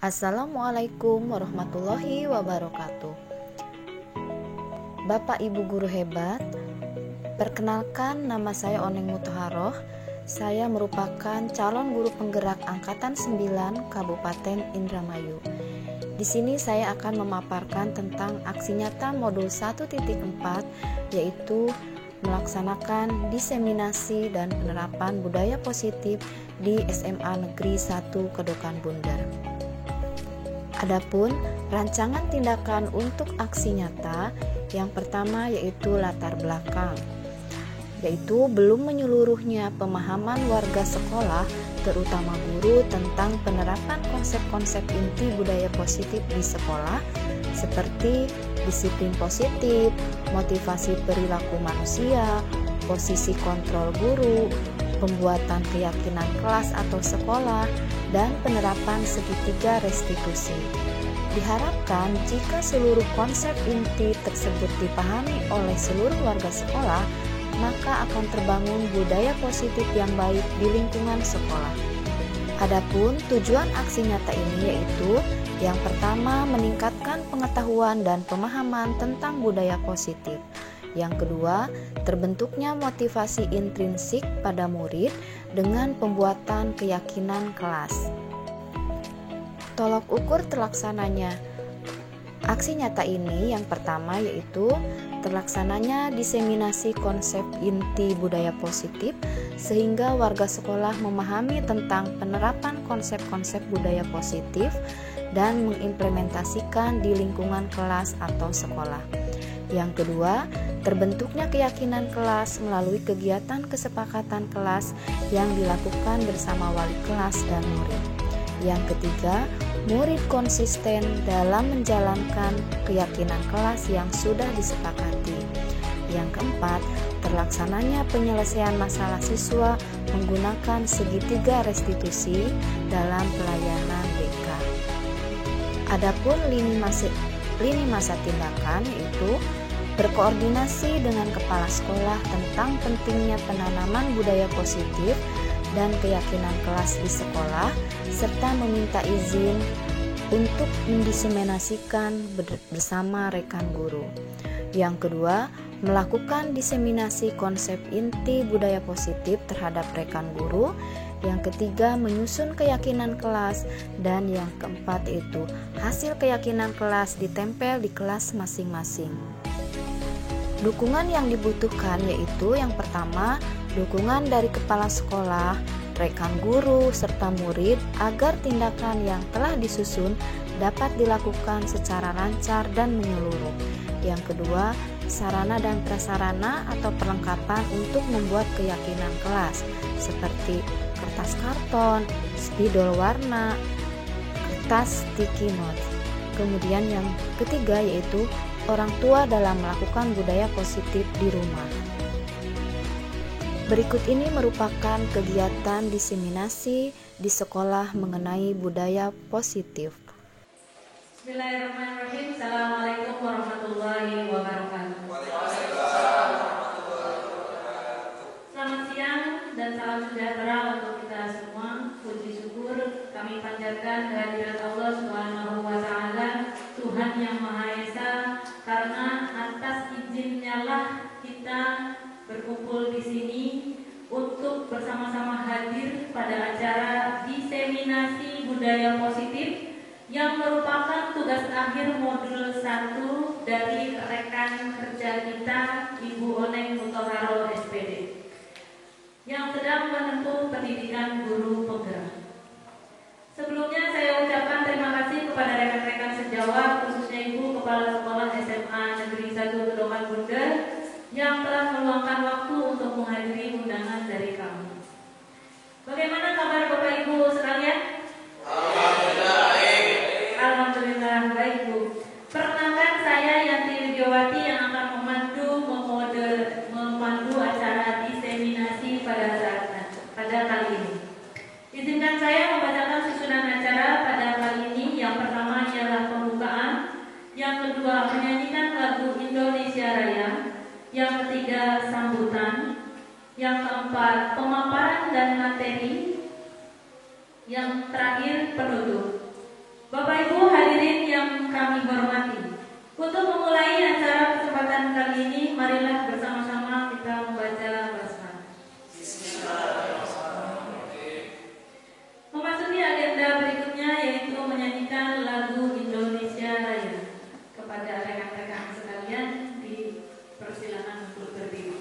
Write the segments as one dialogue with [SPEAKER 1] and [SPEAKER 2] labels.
[SPEAKER 1] Assalamualaikum warahmatullahi wabarakatuh. Bapak Ibu guru hebat, perkenalkan nama saya Oneng Mutharoh. Saya merupakan calon guru penggerak angkatan 9 Kabupaten Indramayu. Di sini saya akan memaparkan tentang aksi nyata modul 1.4, yaitu melaksanakan diseminasi dan penerapan budaya positif di SMA Negeri 1 Kedokan Bundar. Adapun rancangan tindakan untuk aksi nyata, yang pertama yaitu latar belakang, yaitu belum menyeluruhnya pemahaman warga sekolah, terutama guru, tentang penerapan konsep-konsep inti budaya positif di sekolah, seperti disiplin positif, motivasi perilaku manusia, posisi kontrol guru, pembuatan keyakinan kelas atau sekolah, dan penerapan segitiga restitusi. Diharapkan jika seluruh konsep inti tersebut dipahami oleh seluruh warga sekolah, maka akan terbangun budaya positif yang baik di lingkungan sekolah. Adapun tujuan aksi nyata ini yaitu yang pertama, meningkatkan pengetahuan dan pemahaman tentang budaya positif. Yang kedua, terbentuknya motivasi intrinsik pada murid dengan pembuatan keyakinan kelas. Tolok ukur terlaksananya aksi nyata ini yang pertama yaitu terlaksananya diseminasi konsep inti budaya positif sehingga warga sekolah memahami tentang penerapan konsep-konsep budaya positif dan mengimplementasikan di lingkungan kelas atau sekolah. Yang kedua, terbentuknya keyakinan kelas melalui kegiatan kesepakatan kelas yang dilakukan bersama wali kelas dan murid. Yang ketiga, murid konsisten dalam menjalankan keyakinan kelas yang sudah disepakati. Yang keempat, terlaksananya penyelesaian masalah siswa menggunakan segitiga restitusi dalam pelayanan BK. Adapun lini masa tindakan yaitu berkoordinasi dengan kepala sekolah tentang pentingnya penanaman budaya positif dan keyakinan kelas di sekolah, serta meminta izin untuk mendiseminasikan bersama rekan guru. Yang kedua, melakukan diseminasi konsep inti budaya positif terhadap rekan guru. Yang ketiga, menyusun keyakinan kelas. Dan yang keempat itu, hasil keyakinan kelas ditempel di kelas masing-masing. Dukungan yang dibutuhkan yaitu yang pertama, dukungan dari kepala sekolah, rekan guru, serta murid agar tindakan yang telah disusun dapat dilakukan secara lancar dan menyeluruh. Yang kedua, sarana dan prasarana atau perlengkapan untuk membuat keyakinan kelas seperti kertas karton, spidol warna, kertas sticky note. Kemudian yang ketiga yaitu orang tua dalam melakukan budaya positif di rumah. Berikut ini merupakan kegiatan diseminasi di sekolah mengenai budaya positif.
[SPEAKER 2] Bismillahirrahmanirrahim. Assalamualaikum warahmatullahi wabarakatuh. Selamat siang dan salam sejahtera untuk kita semua. Puji syukur kami panjatkan kehadirat Allah Subhanahu wa Ta'ala, Tuhan yang Maha Esa, karena atas izinnya lah kita berkumpul di sini untuk bersama-sama hadir pada acara diseminasi budaya positif yang merupakan tugas akhir modul 1 dari rekan kerja kita Ibu Oneng Mutharoh SPD yang sedang menempuh pendidikan guru penggerak. Sebelumnya saya ucapkan terima kasih kepada rekan-rekan sejawat, khususnya Ibu Kepala Sekolah SMA Negeri 1 Kedokan Bundar yang telah meluangkan waktu untuk menghadiri undangan dari kami. Bagaimana kabar Bapak Ibu sekalian? Alhamdulillah baik Bu. Perkenalkan saya Yanti Widiawati yang akan memandu acara diseminasi pada kali ini. Izinkan saya membacakan susunan acara pada kali ini. Yang pertama ialah pembukaan, yang kedua menyanyikan lagu Indonesia Raya, yang ketiga sambutan, yang keempat pemaparan dan materi, yang terakhir penutup. Bapak Ibu hadirin yang kami hormati, untuk memulai acara kesempatan kali ini, marilah bersama-sama kita membaca basmalah. Memasuki agenda berikutnya yaitu menyanyikan lagu Indonesia Raya. Kepada rekan-rekan sekalian dipersilakan untuk berdiri.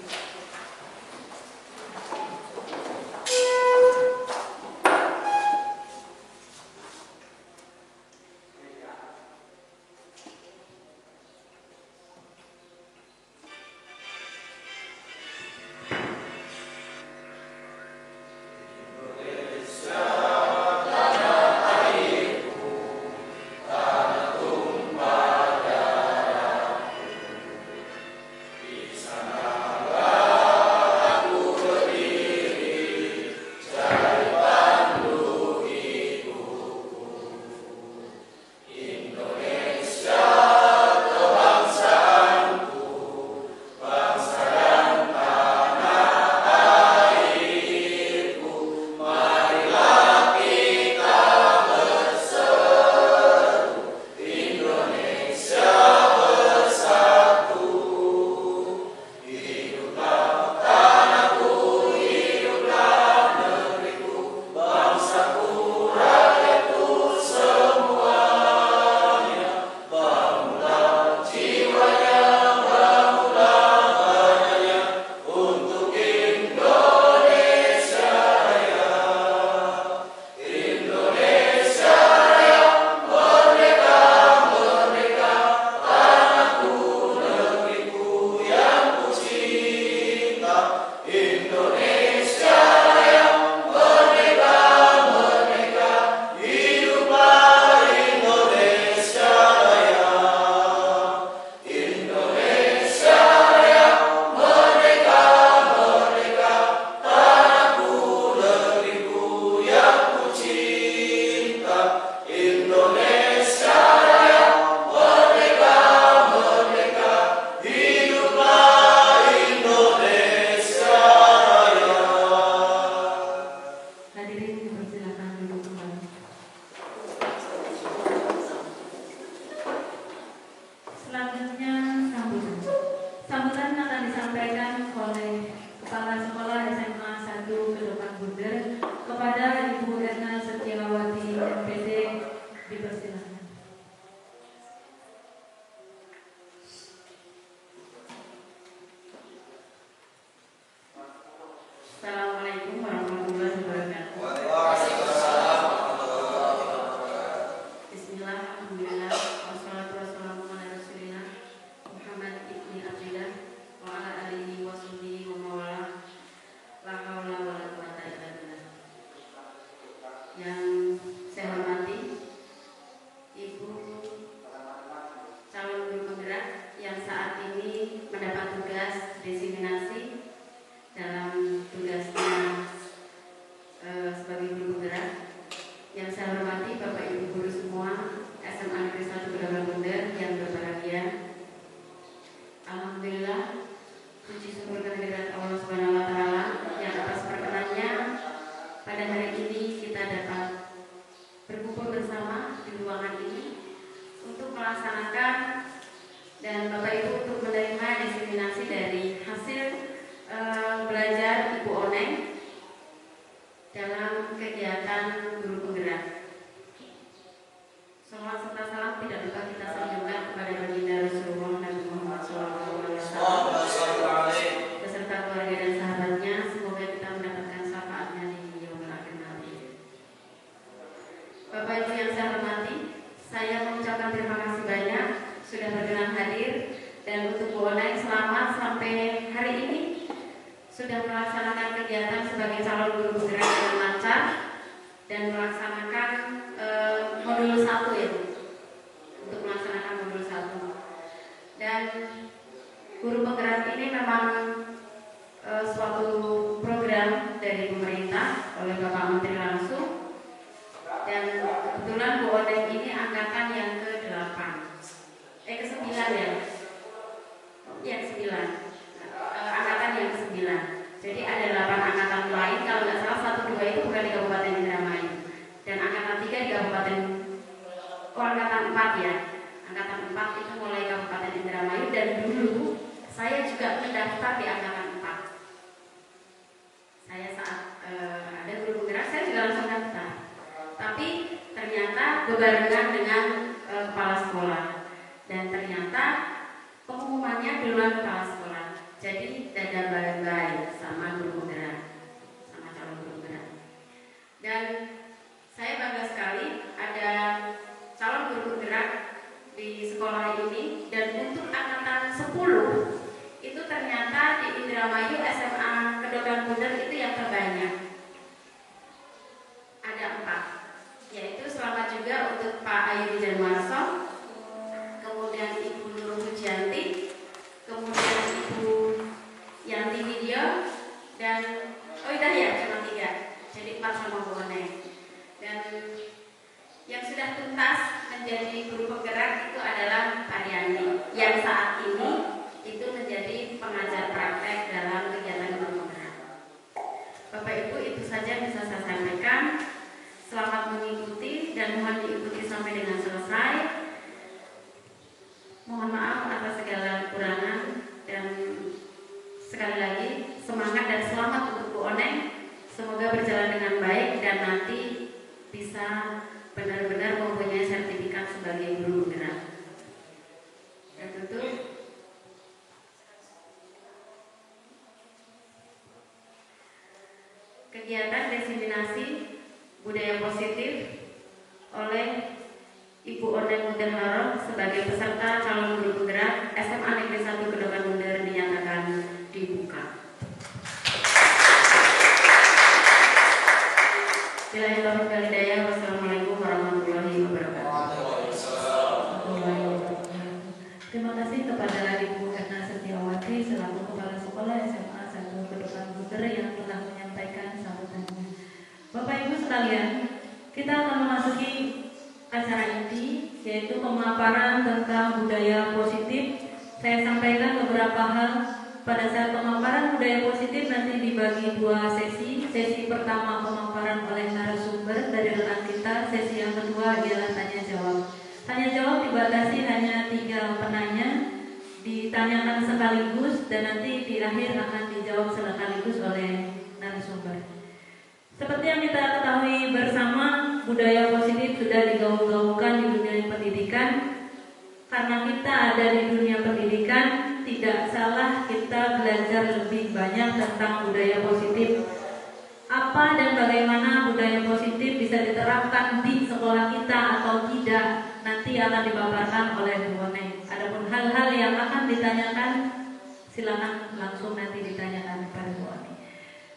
[SPEAKER 3] itu mulai Kabupaten Indramayu, dan dulu saya juga mendaftar di angkatan 4. Saya saat ada guru penggerak, saya juga langsung daftar. Tapi ternyata berbarengan dengan kepala sekolah, dan ternyata pengumumannya duluan kepala sekolah. Jadi dada bye-bye sama guru penggerak, sama calon guru penggerak. Dan saya bangga sekali ada calon guru penggerak di sekolah ini, dan untuk angkatan 10 itu ternyata di Indramayu SMA Kedokteran Bundar itu yang terbanyak. Ada 4, yaitu selamat juga untuk Pak Ayudi Janwarso, kemudian Ibu Nur Hujanti, kemudian Ibu Yanti Video, dan udah ya cuma 3, jadi 4 sama Bu Oneng. Dan yang sudah tuntas menjadi guru penggerak itu adalah Pak Yani, yang saat ini itu menjadi pengajar praktek dalam kegiatan guru penggerak. Bapak Ibu, itu saja bisa saya sampaikan. Selamat mengikuti dan mohon diikuti sampai dengan selesai. Mohon maaf atas segala kekurangan, dan sekali lagi semangat dan selamat untuk Bu Oneng. Semoga berjalan dengan baik dan nanti bisa benar-benar mempunyai sertifikat sebagai guru penggerak. Dan tentu kegiatan diseminasi budaya positif oleh Ibu Oneng Mudaharo sebagai peserta calon guru penggerak SMA Negeri 1 Kedokteran Bundar dinyatakan dibuka. Wassalamualaikum warahmatullahi wabarakatuh.
[SPEAKER 2] Terima kasih kepada Ibu Erna Setiawati selaku Kepala Sekolah SMA 1 Kedokteran Bundar yang telah menyampaikan sambutannya. Bapak Ibu sekalian, kita akan memasuki acara inti, yaitu pemaparan tentang budaya positif. Saya sampaikan beberapa hal pada saat pemaparan budaya positif nanti dibagi 2 sesi. Sesi pertama pemaparan oleh narasumber dari rekan kita, sesi yang kedua ialah tanya jawab. Tanya jawab dibatasi hanya 3 penanya, ditanyakan sekaligus dan nanti di akhir akan dijawab sekaligus oleh narasumber. Seperti yang kita ketahui bersama, budaya positif sudah digaung-gaungkan di dunia pendidikan. Karena kita ada di dunia pendidikan, tidak salah kita belajar lebih banyak tentang budaya positif. Apa dan bagaimana budaya positif bisa diterapkan di sekolah kita atau tidak, nanti akan dipaparkan oleh Bu Oneng. Adapun hal-hal yang akan ditanyakan, silakan langsung nanti ditanyakan kepada Bu Oneng.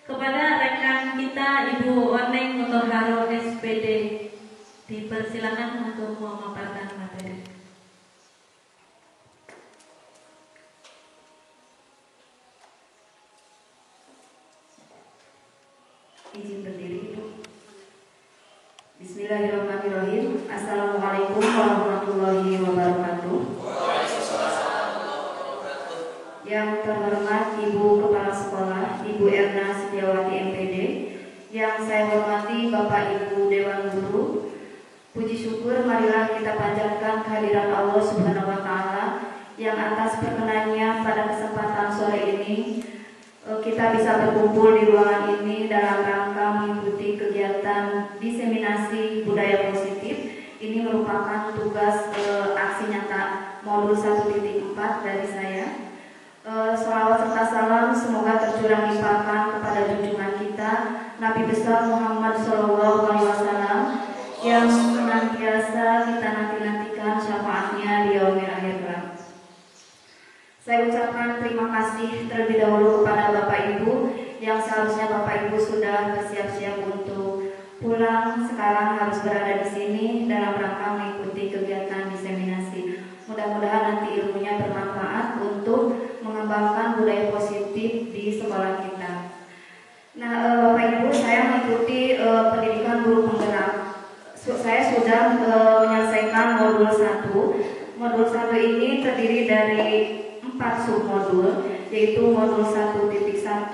[SPEAKER 2] Kepada rekan kita Ibu Oneng Mudaharo SPD, dipersilakan untuk memaparkan materi.
[SPEAKER 3] Izin berdiri, Ibu. Bismillahirrahmanirrahim. Assalamualaikum warahmatullahi wabarakatuh. Yang terhormat Ibu Kepala Sekolah, Ibu Erna Setiawati MPD. Yang saya hormati Bapak Ibu Dewan Guru. Puji syukur marilah kita panjatkan kehadiran Allah Subhanahu wa Ta'ala yang atas perkenannya pada kesempatan sore ini kita bisa berkumpul di ruangan ini dalam rangka mengikuti kegiatan diseminasi budaya positif. Ini merupakan tugas aksi nyata modul 1.4 dari saya. Salawat serta salam semoga tercurah limpahkan kepada junjungan kita Nabi besar Muhammad SAW yang senantiasa kita nanti-nantikan syafaatnya di yaumil akhir kelak. Saya ucapkan terima kasih terlebih dahulu kepada Bapak Ibu yang seharusnya Bapak Ibu sudah bersiap-siap untuk pulang, sekarang harus berada di sini dalam rangka mengikuti kegiatan diseminasi. Mudah-mudahan nanti ilmunya bermanfaat untuk mengembangkan budaya positif di sekolah kita. Nah, Bapak Ibu, saya mengikuti pendidikan guru penggerak. Saya sudah menyelesaikan modul 1. Modul 1 ini terdiri dari 4 submodul, yaitu modul 1.1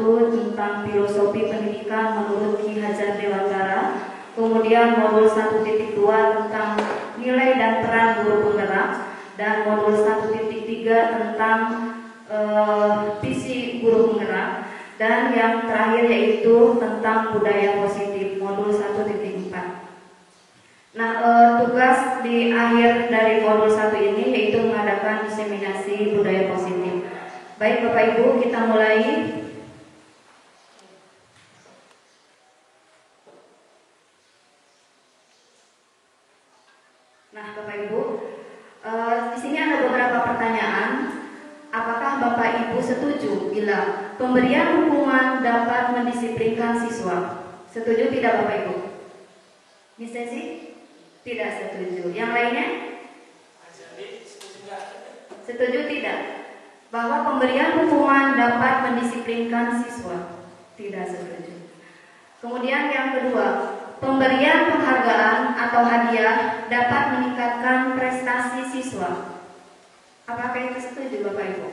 [SPEAKER 3] tentang filosofi pendidikan menurut Ki Hajar Dewantara, kemudian modul 1.2 tentang nilai dan peran guru penggerak, dan modul 1.3 tentang visi guru penggerak, dan yang terakhir yaitu tentang budaya positif modul 1.4. Nah, tugas di akhir dari modul 1 ini yaitu mengadakan diseminasi budaya positif. Baik Bapak Ibu, kita mulai. Nah, Bapak Ibu, di sini ada beberapa pertanyaan. Apakah Bapak Ibu setuju bila pemberian hukuman dapat mendisiplinkan siswa? Setuju tidak Bapak Ibu? Miss Ceci? Tidak setuju. Yang lainnya? Setuju tidak? Bahwa pemberian hukuman dapat mendisiplinkan siswa? Tidak setuju. Kemudian yang kedua, pemberian penghargaan atau hadiah dapat meningkatkan prestasi siswa. Apakah itu setuju Bapak Ibu?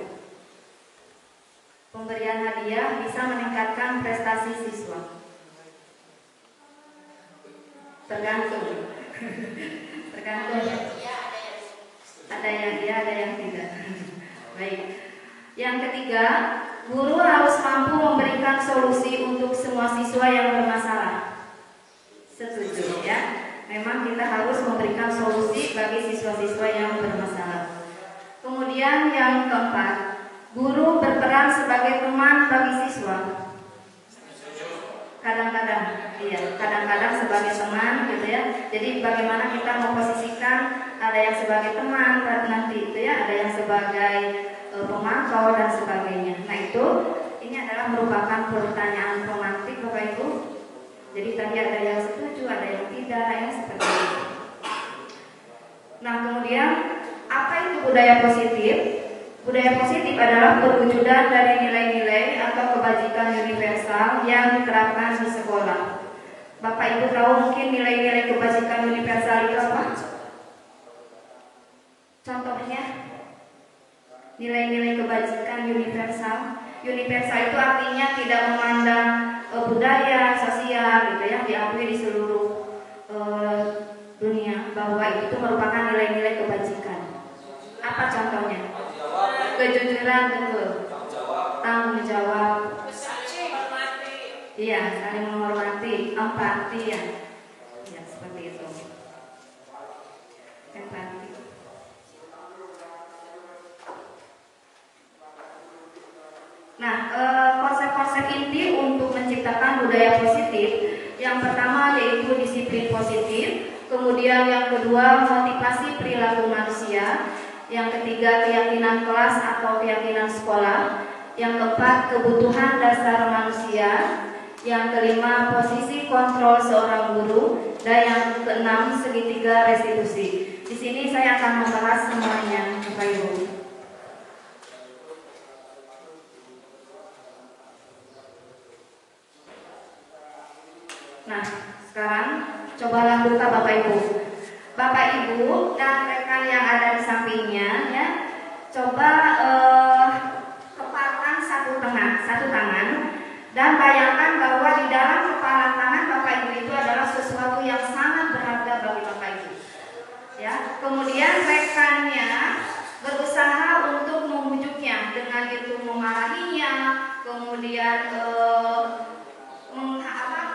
[SPEAKER 3] Pemberian hadiah bisa meningkatkan prestasi siswa. Tergantung. Tergantung. Ada yang iya, ada yang tidak. Baik. Yang ketiga, guru harus mampu memberikan solusi untuk semua siswa yang bermasalah. Setuju ya? Memang kita harus memberikan solusi bagi siswa-siswa yang bermasalah. Kemudian yang keempat, guru berperan sebagai teman bagi siswa. Kadang-kadang, iya, kadang-kadang sebagai teman gitu ya. Jadi bagaimana kita memposisikan, ada yang sebagai teman nanti itu ya, ada yang sebagai pemantau dan sebagainya. Nah itu, ini adalah merupakan pertanyaan romantik Bapak Ibu. Jadi tadi ada yang setuju, ada yang tidak, ya seperti itu. Nah kemudian apa itu budaya positif? Budaya positif adalah perwujudan dari nilai-nilai atau kebajikan universal yang diterapkan di sekolah. Bapak Ibu tahu mungkin nilai-nilai kebajikan universal itu apa? Contohnya, nilai-nilai kebajikan universal. Universal itu artinya tidak memandang budaya, sosial, gitu ya, diakui di seluruh dunia bahwa itu merupakan nilai-nilai kebajikan. Apa contohnya? Kejujuran, betul. Tanggung jawab. Iya, saling menghormati, empati ya. Ya, seperti itu. Empati. Nah, konsep-konsep inti untuk menciptakan budaya positif, yang pertama yaitu disiplin positif, kemudian yang kedua motivasi perilaku manusia, yang ketiga keyakinan kelas atau keyakinan sekolah, yang keempat kebutuhan dasar manusia, yang kelima posisi kontrol seorang guru, dan yang keenam segitiga restitusi. Di sini saya akan membahas semuanya, Bapak Ibu. Nah, sekarang cobalah buka Bapak Ibu. Bapak Ibu dan rekan yang ada di sampingnya ya, coba kepalkan satu tangan dan bayangkan bahwa di dalam kepalan tangan Bapak Ibu itu adalah sesuatu yang sangat berharga bagi Bapak Ibu. Ya, kemudian rekannya berusaha untuk membujuknya dengan itu memarahinya, kemudian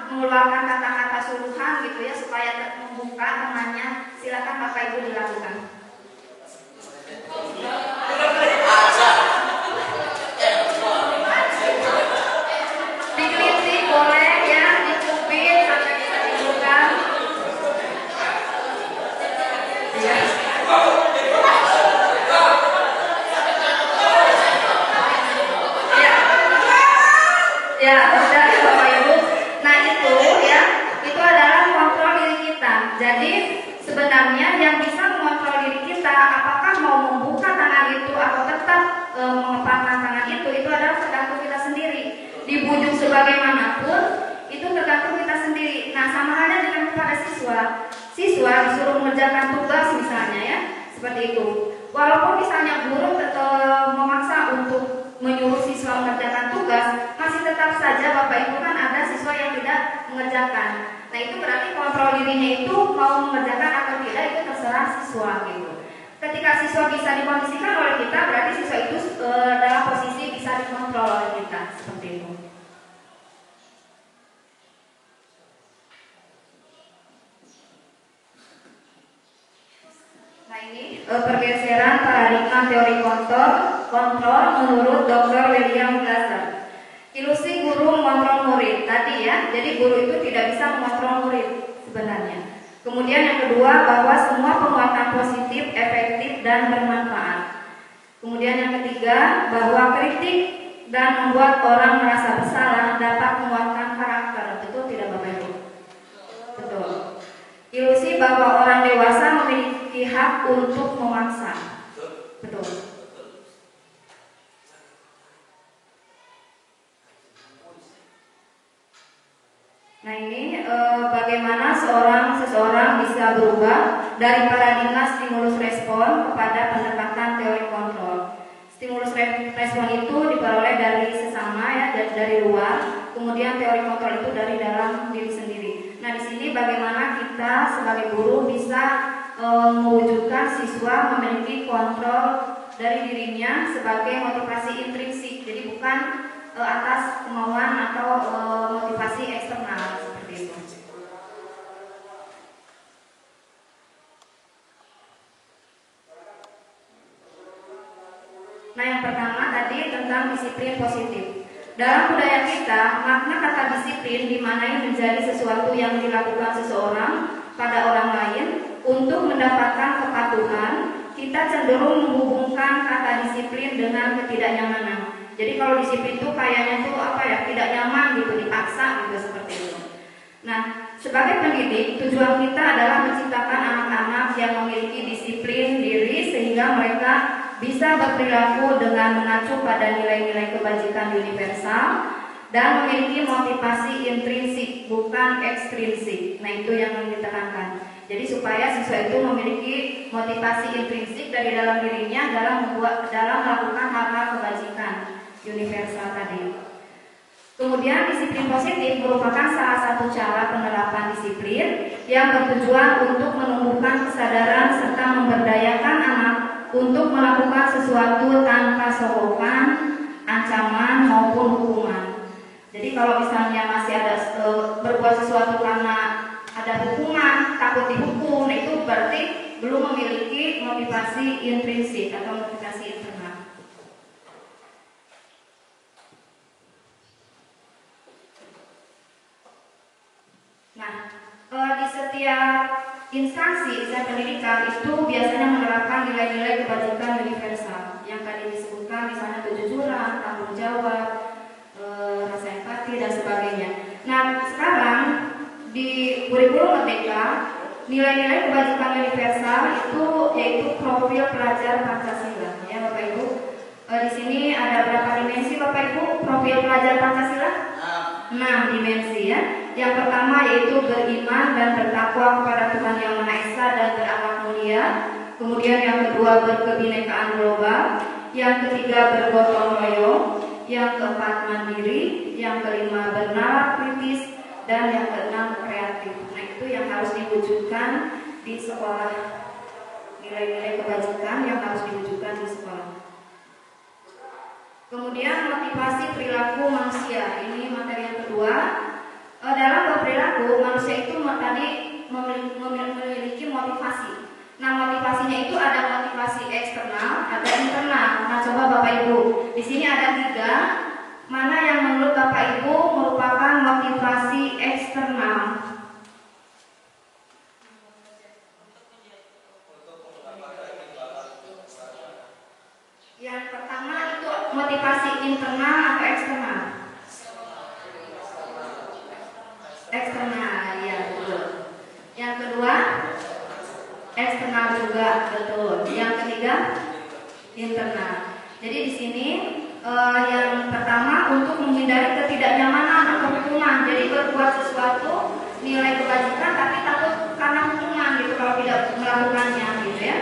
[SPEAKER 3] mengeluarkan kata-kata suruhan gitu ya supaya membuka temannya. Silakan Bapak Ibu dilakukan. Dikritik boleh ya, dicubit sampai bisa dibuka. Ya. Ya, sudah Bapak Ibu. Nah itu ya, itu adalah kontrol diri kita. Jadi sebenarnya yang bisa mengontrol diri kita, apakah mau membuka tangan itu atau tetap mengepalkan tangan itu adalah tergantung kita sendiri. Dibujuk sebagaimanapun, itu tergantung kita sendiri. Nah sama halnya dengan kepada siswa. Siswa disuruh mengerjakan tugas misalnya ya, seperti itu. Walaupun misalnya guru memaksa untuk menyuruh siswa mengerjakan tugas, masih tetap saja Bapak Ibu kan ada siswa yang tidak mengerjakan. Nah itu berarti kontrol dirinya itu mau mengerjakan atau tidak itu terserah siswa gitu. Ketika siswa bisa dikondisikan oleh kita, berarti siswa itu dalam posisi bisa dikontrol oleh kita, seperti itu. Nah ini pergeseran paradigma teori kontrol menurut Dr. William Glasser. Ilusi guru mengontrol murid tadi ya, jadi guru itu tidak bisa mengontrol murid sebenarnya. Kemudian yang kedua, bahwa semua penguatan positif, efektif, dan bermanfaat. Kemudian yang ketiga, bahwa kritik dan membuat orang merasa bersalah dapat menguatkan karakter. Betul tidak Bapak Ibu? Betul. Ilusi bahwa orang dewasa memiliki hak untuk memaksa. Betul. Nah ini bagaimana seseorang bisa berubah dari paradigma stimulus respon kepada pendekatan teori kontrol. Stimulus respon itu diperoleh dari sesama ya, dari luar, kemudian teori kontrol itu dari dalam diri sendiri. Nah di sini bagaimana kita sebagai guru bisa mewujudkan siswa memiliki kontrol dari dirinya sebagai motivasi intrinsik, jadi bukan atas kemauan atau motivasi eksternal seperti itu. Nah yang pertama tadi tentang disiplin positif. Dalam budaya kita, makna kata disiplin dimaknai menjadi sesuatu yang dilakukan seseorang pada orang lain untuk mendapatkan kepatuhan. Kita cenderung menghubungkan kata disiplin dengan ketidaknyamanan. Jadi kalau disiplin itu kayaknya tuh tidak nyaman gitu, dipaksa gitu seperti itu. Nah, sebagai pendidik, tujuan kita adalah menciptakan anak-anak yang memiliki disiplin diri sehingga mereka bisa berperilaku dengan mengacu pada nilai-nilai kebajikan universal dan memiliki motivasi intrinsik bukan ekstrinsik. Nah, itu yang ditekankan. Jadi supaya siswa itu memiliki motivasi intrinsik dari dalam dirinya dalam melakukan hal-hal kebajikan universal tadi. Kemudian disiplin positif merupakan salah satu cara penerapan disiplin yang bertujuan untuk menumbuhkan kesadaran serta memberdayakan anak untuk melakukan sesuatu tanpa sogokan, ancaman maupun hukuman. Jadi kalau misalnya masih ada berbuat sesuatu karena ada hukuman, takut dihukum, itu berarti belum memiliki motivasi intrinsik atau motivasi internal. Nah, di setiap instansi pendidikan itu biasanya menerapkan nilai-nilai kebajikan universal yang tadi disebutkan, misalnya kejujuran, tanggung jawab, rasa empati dan sebagainya. Nah, sekarang di kurikulum Merdeka, nilai-nilai kebajikan universal itu yaitu profil pelajar Pancasila. Ya Bapak Ibu, di sini ada berapa dimensi Bapak Ibu profil pelajar Pancasila? 6 dimensi ya. Yang pertama yaitu beriman dan bertakwa kepada Tuhan Yang Maha Esa dan berakhlak mulia. Kemudian yang kedua berkebinekaan global. Yang ketiga bergotong royong. Yang keempat mandiri. Yang kelima bernalar kritis. Dan yang keenam kreatif. Nah itu yang harus diwujudkan di sekolah. Nilai-nilai kebajikan yang harus diwujudkan di sekolah. Kemudian motivasi perilaku manusia. Ini materi yang kedua. Dalam berperilaku manusia itu tadi memiliki motivasi. Nah motivasinya itu ada motivasi eksternal, ada internal. Nah coba Bapak Ibu, di sini ada 3. Mana yang menurut Bapak Ibu merupakan motivasi eksternal? Yang pertama itu motivasi internal atau eksternal? Eksternal, ya betul. Yang kedua, eksternal juga betul. Yang ketiga, internal. Jadi di sini yang pertama untuk menghindari ketidaknyamanan atau hukuman. Jadi berbuat sesuatu nilai kebajikan tapi takut karena hukuman gitu kalau tidak melakukannya gitu ya.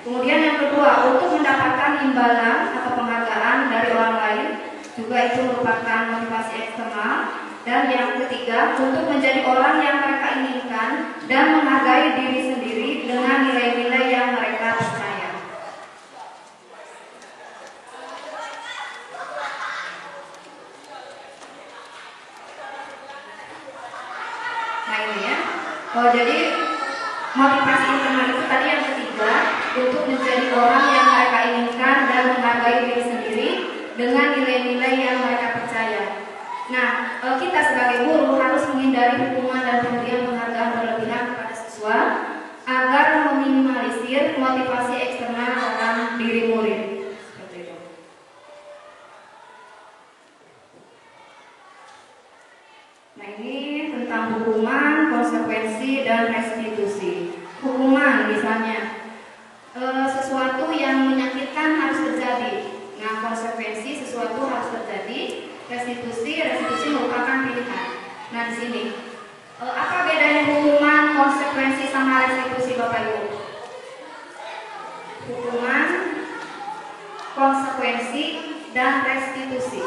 [SPEAKER 3] Kemudian yang kedua untuk mendapatkan imbalan atau penghargaan dari orang lain juga itu merupakan motivasi eksternal. Dan yang ketiga, untuk menjadi orang yang mereka inginkan dan menghargai diri sendiri dengan nilai-nilai yang mereka percaya. Jadi motivasi internal itu tadi yang ketiga, untuk menjadi orang yang mereka inginkan dan menghargai diri sendiri dengan nilai-nilai yang mereka percaya. Nah, kita sebagai guru harus menghindari hukuman dan pemberian penghargaan berlebihan kepada siswa agar meminimalisir motivasi eksternal dalam diri murid. Seperti itu. Nah, ini tentang hukuman, konsekuensi, dan restitusi. Hukuman misalnya sesuatu yang menyakitkan harus terjadi. Nah, konsekuensi sesuatu harus terjadi. Restitusi merupakan pilihan. Nah, di sini apa bedanya hukuman, konsekuensi sama restitusi, Bapak Ibu? Hukuman, konsekuensi, dan restitusi.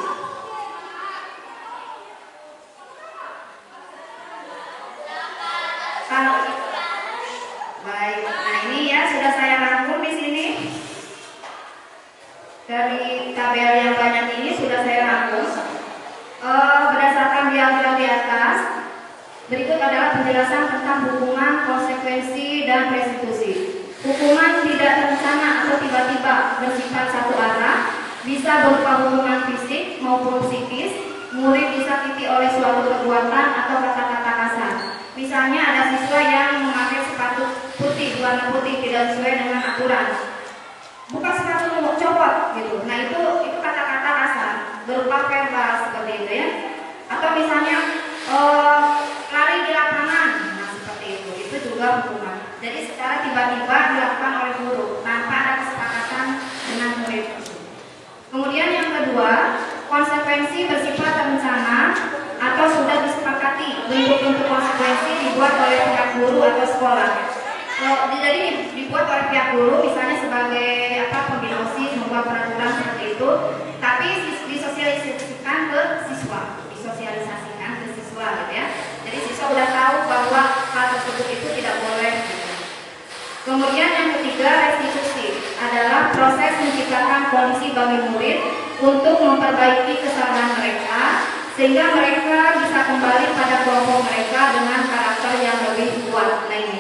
[SPEAKER 3] Kalau baik, nah ini ya sudah saya rangkum di sini. Dari tabel yang banyak ini sudah saya rangkum. Berdasarkan diagram di atas, berikut adalah penjelasan tentang hukuman, konsekuensi, dan restitusi. Hukuman tidak terencana atau tiba-tiba bersifat satu arah, bisa berupa hukuman fisik maupun psikis. Murid disakiti oleh suatu perbuatan atau kata-kata kasar. Misalnya ada siswa yang memakai sepatu putih, warna putih tidak sesuai dengan aturan. Buka sepatu copot gitu. Nah, itu kata-kata kasar berupa verbal seperti itu ya. Atau misalnya lari di lapangan, nah seperti itu juga hukuman. Jadi secara tiba-tiba dilakukan oleh guru tanpa ada kesepakatan dengan murid. Kemudian yang kedua, konsekuensi bersifat terencana atau sudah disepakati. Bentuk-bentuk konsekuensi dibuat oleh pihak guru atau sekolah. Jadi dibuat oleh pihak guru, misalnya sebagai pembina OSIS, membuat peraturan seperti itu, tapi disosialisasikan ke siswa, gitu ya. Jadi siswa sudah tahu bahwa hal tersebut itu tidak boleh. Kemudian yang ketiga, restitusi adalah proses menciptakan kondisi bagi murid untuk memperbaiki kesalahan mereka sehingga mereka bisa kembali pada kelompok mereka dengan karakter yang lebih kuat. Nah, ini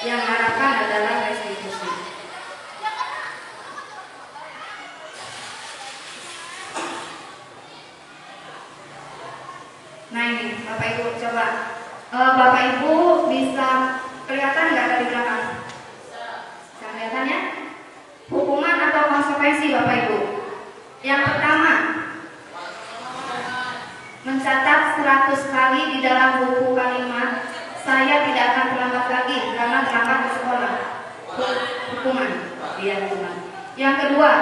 [SPEAKER 3] yang harapkan adalah restitusi. Nah, ini Bapak Ibu coba Bapak Ibu bisa kelihatan nggak dari belakang? Bisa kelihatan ya? Hukuman atau konsekuensi Bapak Ibu. Yang pertama, mencatat 100 kali di dalam buku kalimat saya tidak akan terlambat lagi karena terlambat ke sekolah. Hukuman. Iya, hukuman. Yang kedua,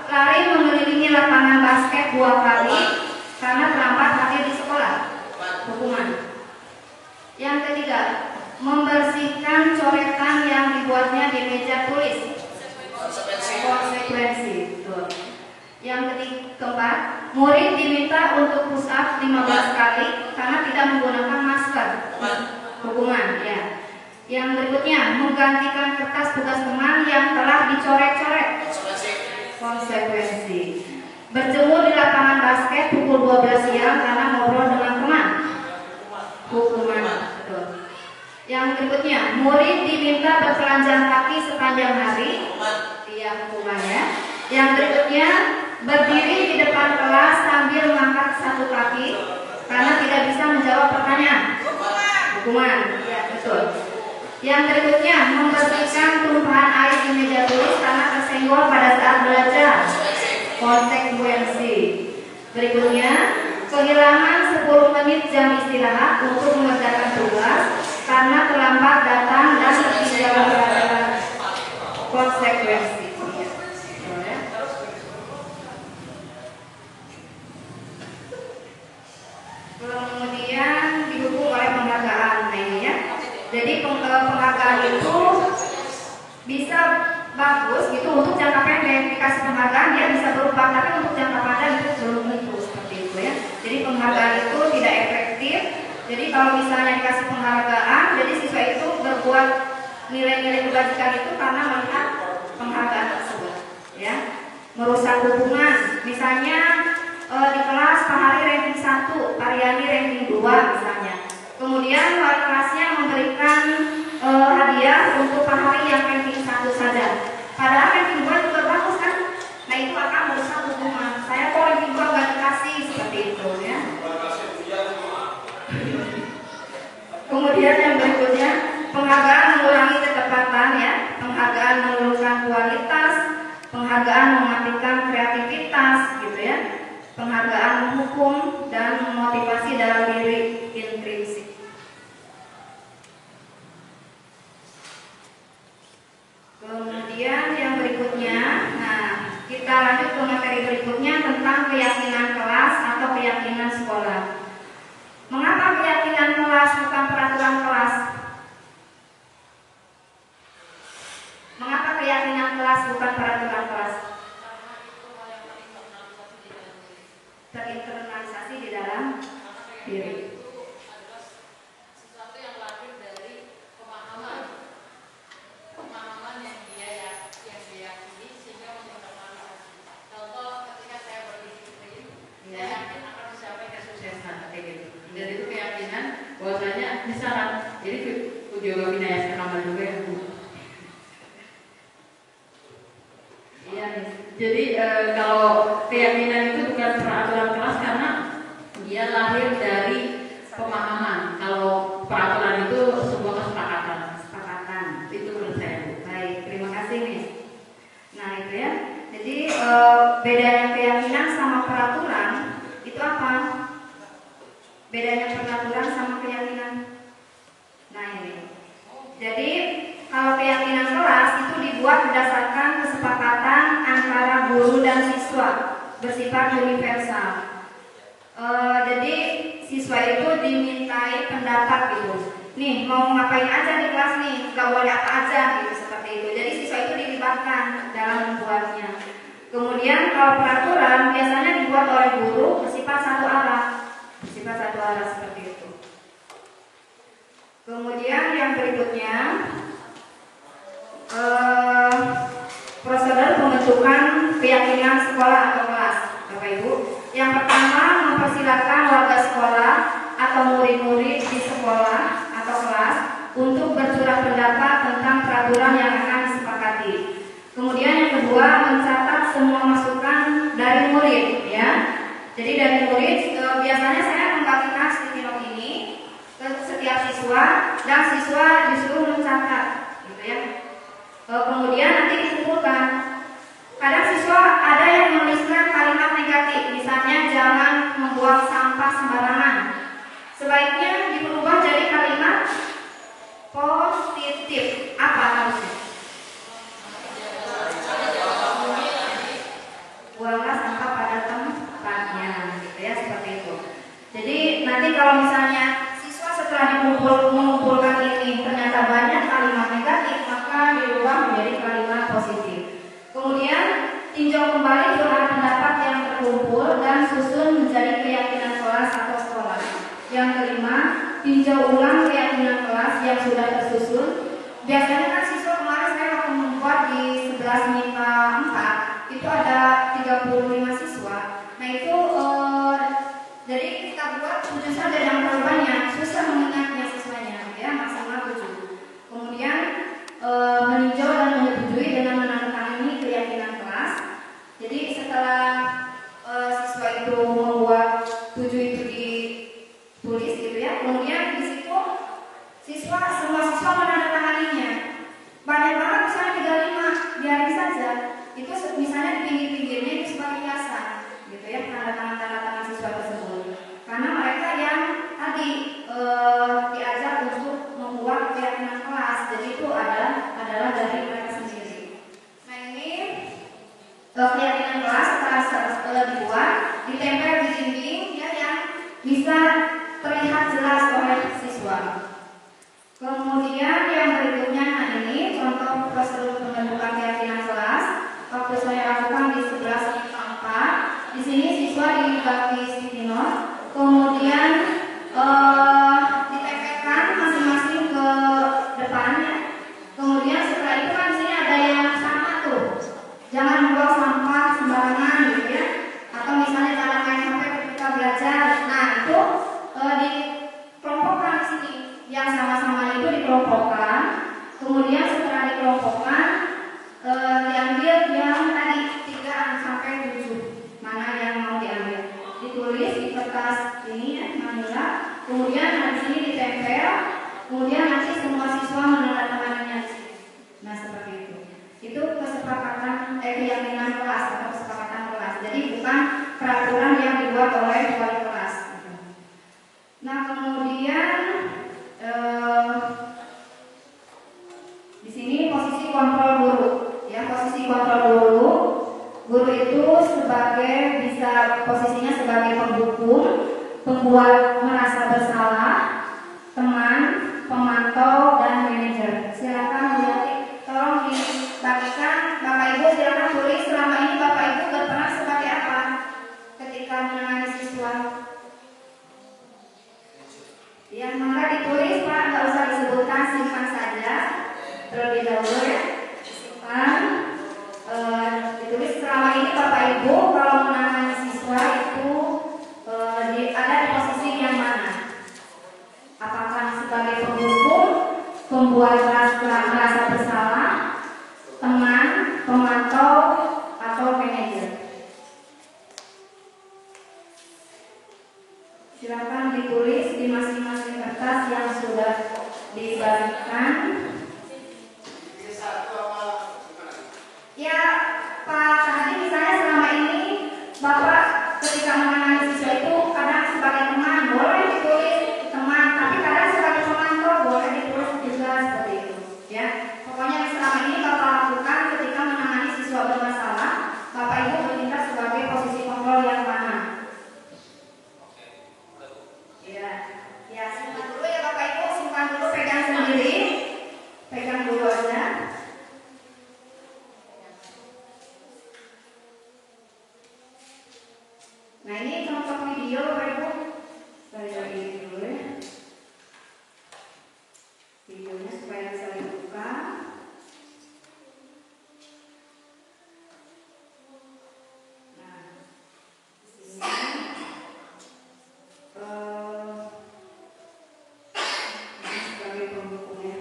[SPEAKER 3] lari mengelilingi lapangan basket 2 kali karena terlambat hadir di sekolah. Hukuman. Yang ketiga, membersihkan coretan yang dibuatnya di meja tulis. Konsekuensi. Yang keempat, murid diminta untuk push up 15 kali karena tidak menggunakan masker. Hukuman, ya. Yang berikutnya, menggantikan kertas tugas teman yang telah dicoret-coret. Konsekuensi. Berjemur di lapangan basket pukul 12 siang karena ngobrol dengan teman. Hukuman. Betul. Yang berikutnya, murid diminta bertelanjang kaki sepanjang hari. Iya, hukumannya. Yang berikutnya, berdiri di depan kelas sambil mengangkat satu kaki karena tidak bisa menjawab pertanyaan. Hukuman. Ya, betul. Yang berikutnya, membersihkan tumpahan air di meja tulis karena tersenggol pada saat belajar. Konsekuensi. Berikutnya, kehilangan 10 menit jam istirahat untuk mengerjakan tugas karena terlambat datang dan ketinggalan pelajaran. Konsekuensi. Kemudian didukung oleh penghargaan. Nah, ini ya. Jadi penghargaan itu bisa bagus gitu untuk jangka pendek, dikasih penghargaan dia bisa berubah, tapi untuk jangka panjang itu belum tentu seperti itu ya. Jadi penghargaan itu tidak efektif. Jadi kalau misalnya dikasih penghargaan, jadi siswa itu berbuat nilai-nilai kebajikan itu karena melihat penghargaan tersebut ya. Merusak hubungan, misalnya di kelas Pak Hari ranking 1, Pak Riani ranking 2 misalnya. Kemudian wali kelasnya memberikan hadiah untuk per hari yang ranking 1 saja. Padahal ranking 2 juga bagus kan? Nah itu akan merusak hubungan. Saya kok ranking 2 nggak dikasih seperti itu ya. Kemudian yang berikutnya, penghargaan mengurangi ketepatan ya, penghargaan menurunkan kualitas, penghargaan mematikan kreativitas gitu ya, penghargaan menghukum dan memotivasi dalam diri intrinsik. Kemudian yang berikutnya, nah kita lanjut ke materi berikutnya tentang keyakinan kelas atau keyakinan sekolah. Mengapa keyakinan kelas bukan peraturan kelas? Mengapa keyakinan kelas bukan peraturan kelas? Terinternalisasi di dalam diri.
[SPEAKER 2] Sesuatu yang lahir dari pemahaman yang dia yakini sehingga menginternalisasi. Contoh ketika saya berdisiplin, saya yakin akan mencapai kesuksesan kayak gitu. Dan itu keyakinan bahwasanya disyarat. Jadi Ujoba Binaya Sekamar juga ya Bu. Iya nih. Jadi kalau keyakinan itu bukan peraturan kelas karena dia lahir dari pemahaman. Kalau peraturan itu sebuah kesepakatan. Itu menurut saya Bu.
[SPEAKER 3] Baik, terima kasih Miss. Nah itu ya. Jadi bedanya keyakinan sama peraturan itu apa? Bedanya peraturan sama keyakinan. Nah ini. Jadi kalau keyakinan kelas itu dibuat berdasarkan kesepakatan antara guru dan siswa bersifat universal. Jadi siswa itu dimintai pendapat gitu. Nih mau ngapain aja di kelas nih, nggak boleh apa aja gitu seperti itu. Jadi siswa itu dilibatkan dalam membuatnya. Kemudian kalau peraturan biasanya dibuat oleh guru bersifat satu arah. Seperti itu. Kemudian yang berikutnya prosedur pembentukan keyakinan sekolah atau kelas, Bapak Ibu. Yang pertama, mempersilakan warga sekolah atau murid-murid di sekolah atau kelas untuk bersurat pendapat tentang peraturan yang akan disepakati. Kemudian yang kedua, mencatat semua masukan dari murid ya. Jadi dari murid biasanya saya membagikan sticky note ini ke setiap siswa dan siswa disuruh mencatat, gitu ya. Kemudian nanti dikumpulkan. Kadang siswa ada yang menuliskan kalimat negatif, misalnya jangan membuang sampah sembarangan. Sebaiknya diubah jadi kalimat positif. Apa harusnya? Buanglah sampah pada tempatnya, gitu ya, seperti itu. Jadi nanti kalau misalnya siswa setelah mengumpulkan ini ternyata banyak kalimat negatif, maka diubah menjadi kalimat positif. Kemudian tinjau kembali surat pendapat yang terkumpul dan susun menjadi keyakinan kelas atau sekolah. Yang kelima, tinjau ulang keyakinan kelas yang sudah tersusun. Biasanya kan siswa kemarin saya waktu membuat di 11 MIPA 4 itu ada 35 siswa. Nah itu jadi kita buat 7 saja yang terlalu banyak, susah mengingatnya siswanya ya, maksimal 7. Kemudian meninjau dan menyetujui dengan menandatangani keyakinan kelas. Jadi setelah siswa itu membuat 7 itu ditulis gitu ya, kemudian di situ semua siswa menandatanganinya. Banyak banget misalnya 35, biarin saja. Itu misalnya di pinggir-pinggirnya itu sebagai hiasan gitu ya, tanda tangan siswa tersebut. Karena mereka yang tadi diajak untuk membuat keyakinan kelas, jadi itu adalah dari mereka sendiri. Nah ini keyakinan kelas setelah dibuat, ditempel di dinding ya, yang bisa terlihat jelas oleh siswa. Kemudian yang berikutnya, nah ini contoh prosedur pembentukan keyakinan kelas. Waktu saya lakukan di 11 MIPA 4, di sini siswa dibagi sticky note, kemudian ditempelkan masing-masing ke depannya. Kemudian setelah itu kan di sini ada yang sama tuh, jangan membuang sampah sembarangan gitu ya, atau misalnya jangan main HP ketika belajar. Nah itu dikelompokkan di kertas ini ya, manila, kemudian di sini ditempel, kemudian nanti semua siswa menandatanganinya di sini. Nah seperti itu. Itu kesepakatan keyakinan kelas atau kesepakatan kelas. Jadi bukan peraturan yang dibuat oleh wali kelas. Gitu. Nah kemudian di sini posisi kontrol guru. Ya posisi kontrol guru. Guru itu sebagai bisa posisinya sebagai penghukum, pembuat merasa bersalah, teman, pemantau dan manajer. Silakan lihat, tolong dibagikan Bapak Ibu, silakan tulis selama ini Bapak Ibu berperan sebagai apa ketika menangani siswa. Ya, maka ditulis Pak, nggak usah disebutkan, simpan saja terlebih dahulu ya. Simpan. Ditulis selama ini Bapak Ibu kalau menangani siswa itu ada di posisi yang mana? Apakah sebagai penghukum, pembuat merasa bersalah, teman, pemantau, atau manajer? Silakan ditulis di masing-masing kertas yang sudah dibagikan. Ya, Pak Hadi, misalnya selama ini Bapak ketika menangani siswa itu kadang sebagai teman boleh ditulis teman, tapi kadang sebagai pemantau boleh ditulis juga seperti itu. Ya, pokoknya selama ini Bapak lakukan ketika menangani siswa bermasalah, Bapak Ibu bertindak sebagai posisi kontrol yang mana? Ya, simpan dulu ya Bapak Ibu, simpan dulu, pegang sendiri, pegang dulu aja. Nah ini contoh video Bapak Ibu, saya lagi dulu ya videonya supaya bisa dibuka. Nah di sini ini sebagai pembukunya.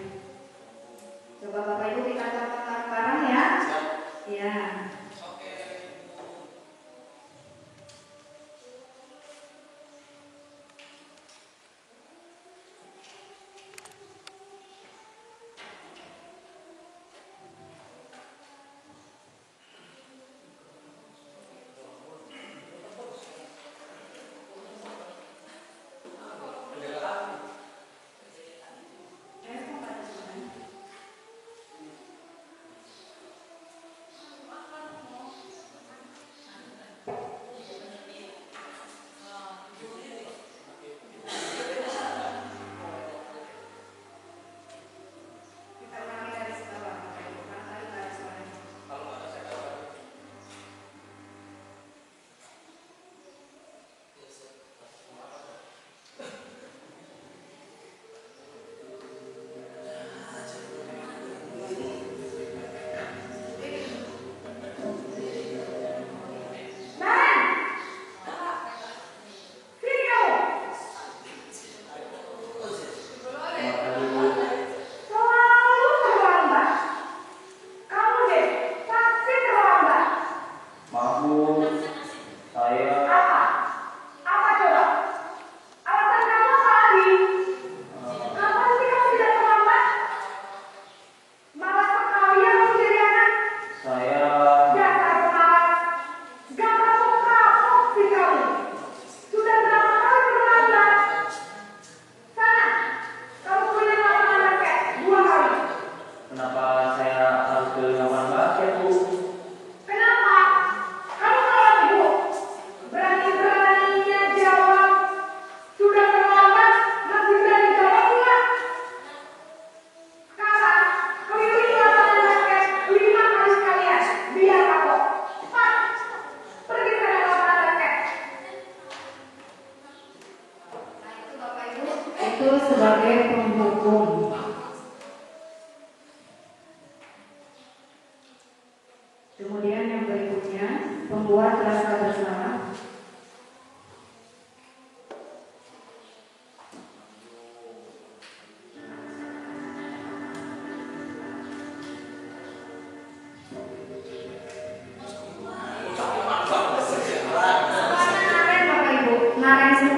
[SPEAKER 3] Coba Bapak Ibu kita tonton bareng ya. Ya. sebagai penghukum. Kemudian yang berikutnya, pembuat rasa bersalah. Naren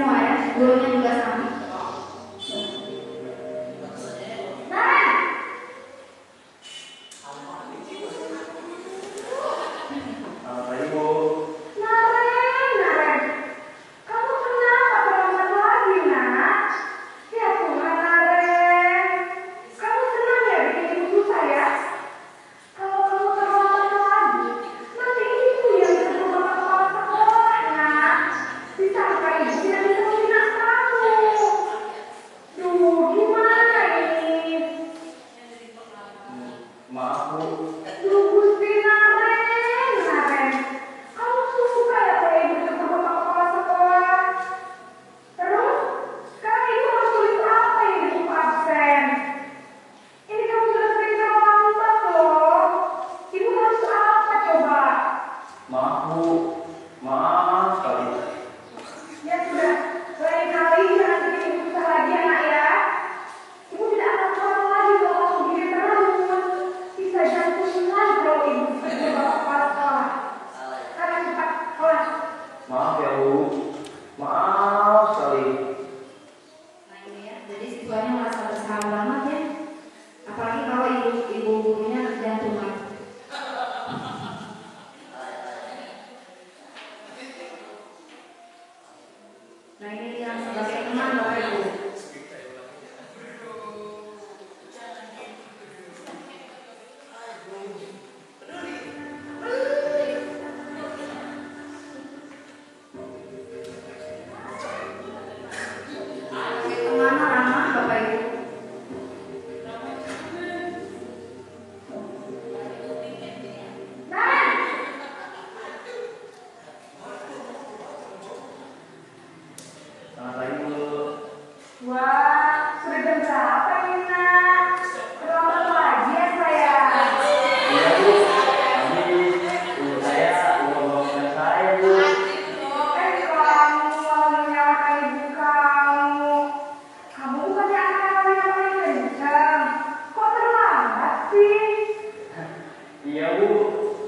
[SPEAKER 3] Nah ini yang sebagai teman Bapak Ibu. Teman ramah Bapak Ibu.
[SPEAKER 4] Selamat pagi Bu.
[SPEAKER 5] Wah, sudah jam berapa ini nak? Terlambat lagi ya saya.
[SPEAKER 4] Iya Bu. Tadi ibu saya udah bangun saya Bu.
[SPEAKER 5] Kamu mau menyalahkan ibu kamu. Kamu bukannya anak yang paling kencang. Kok terlambat sih?
[SPEAKER 4] Iya Bu.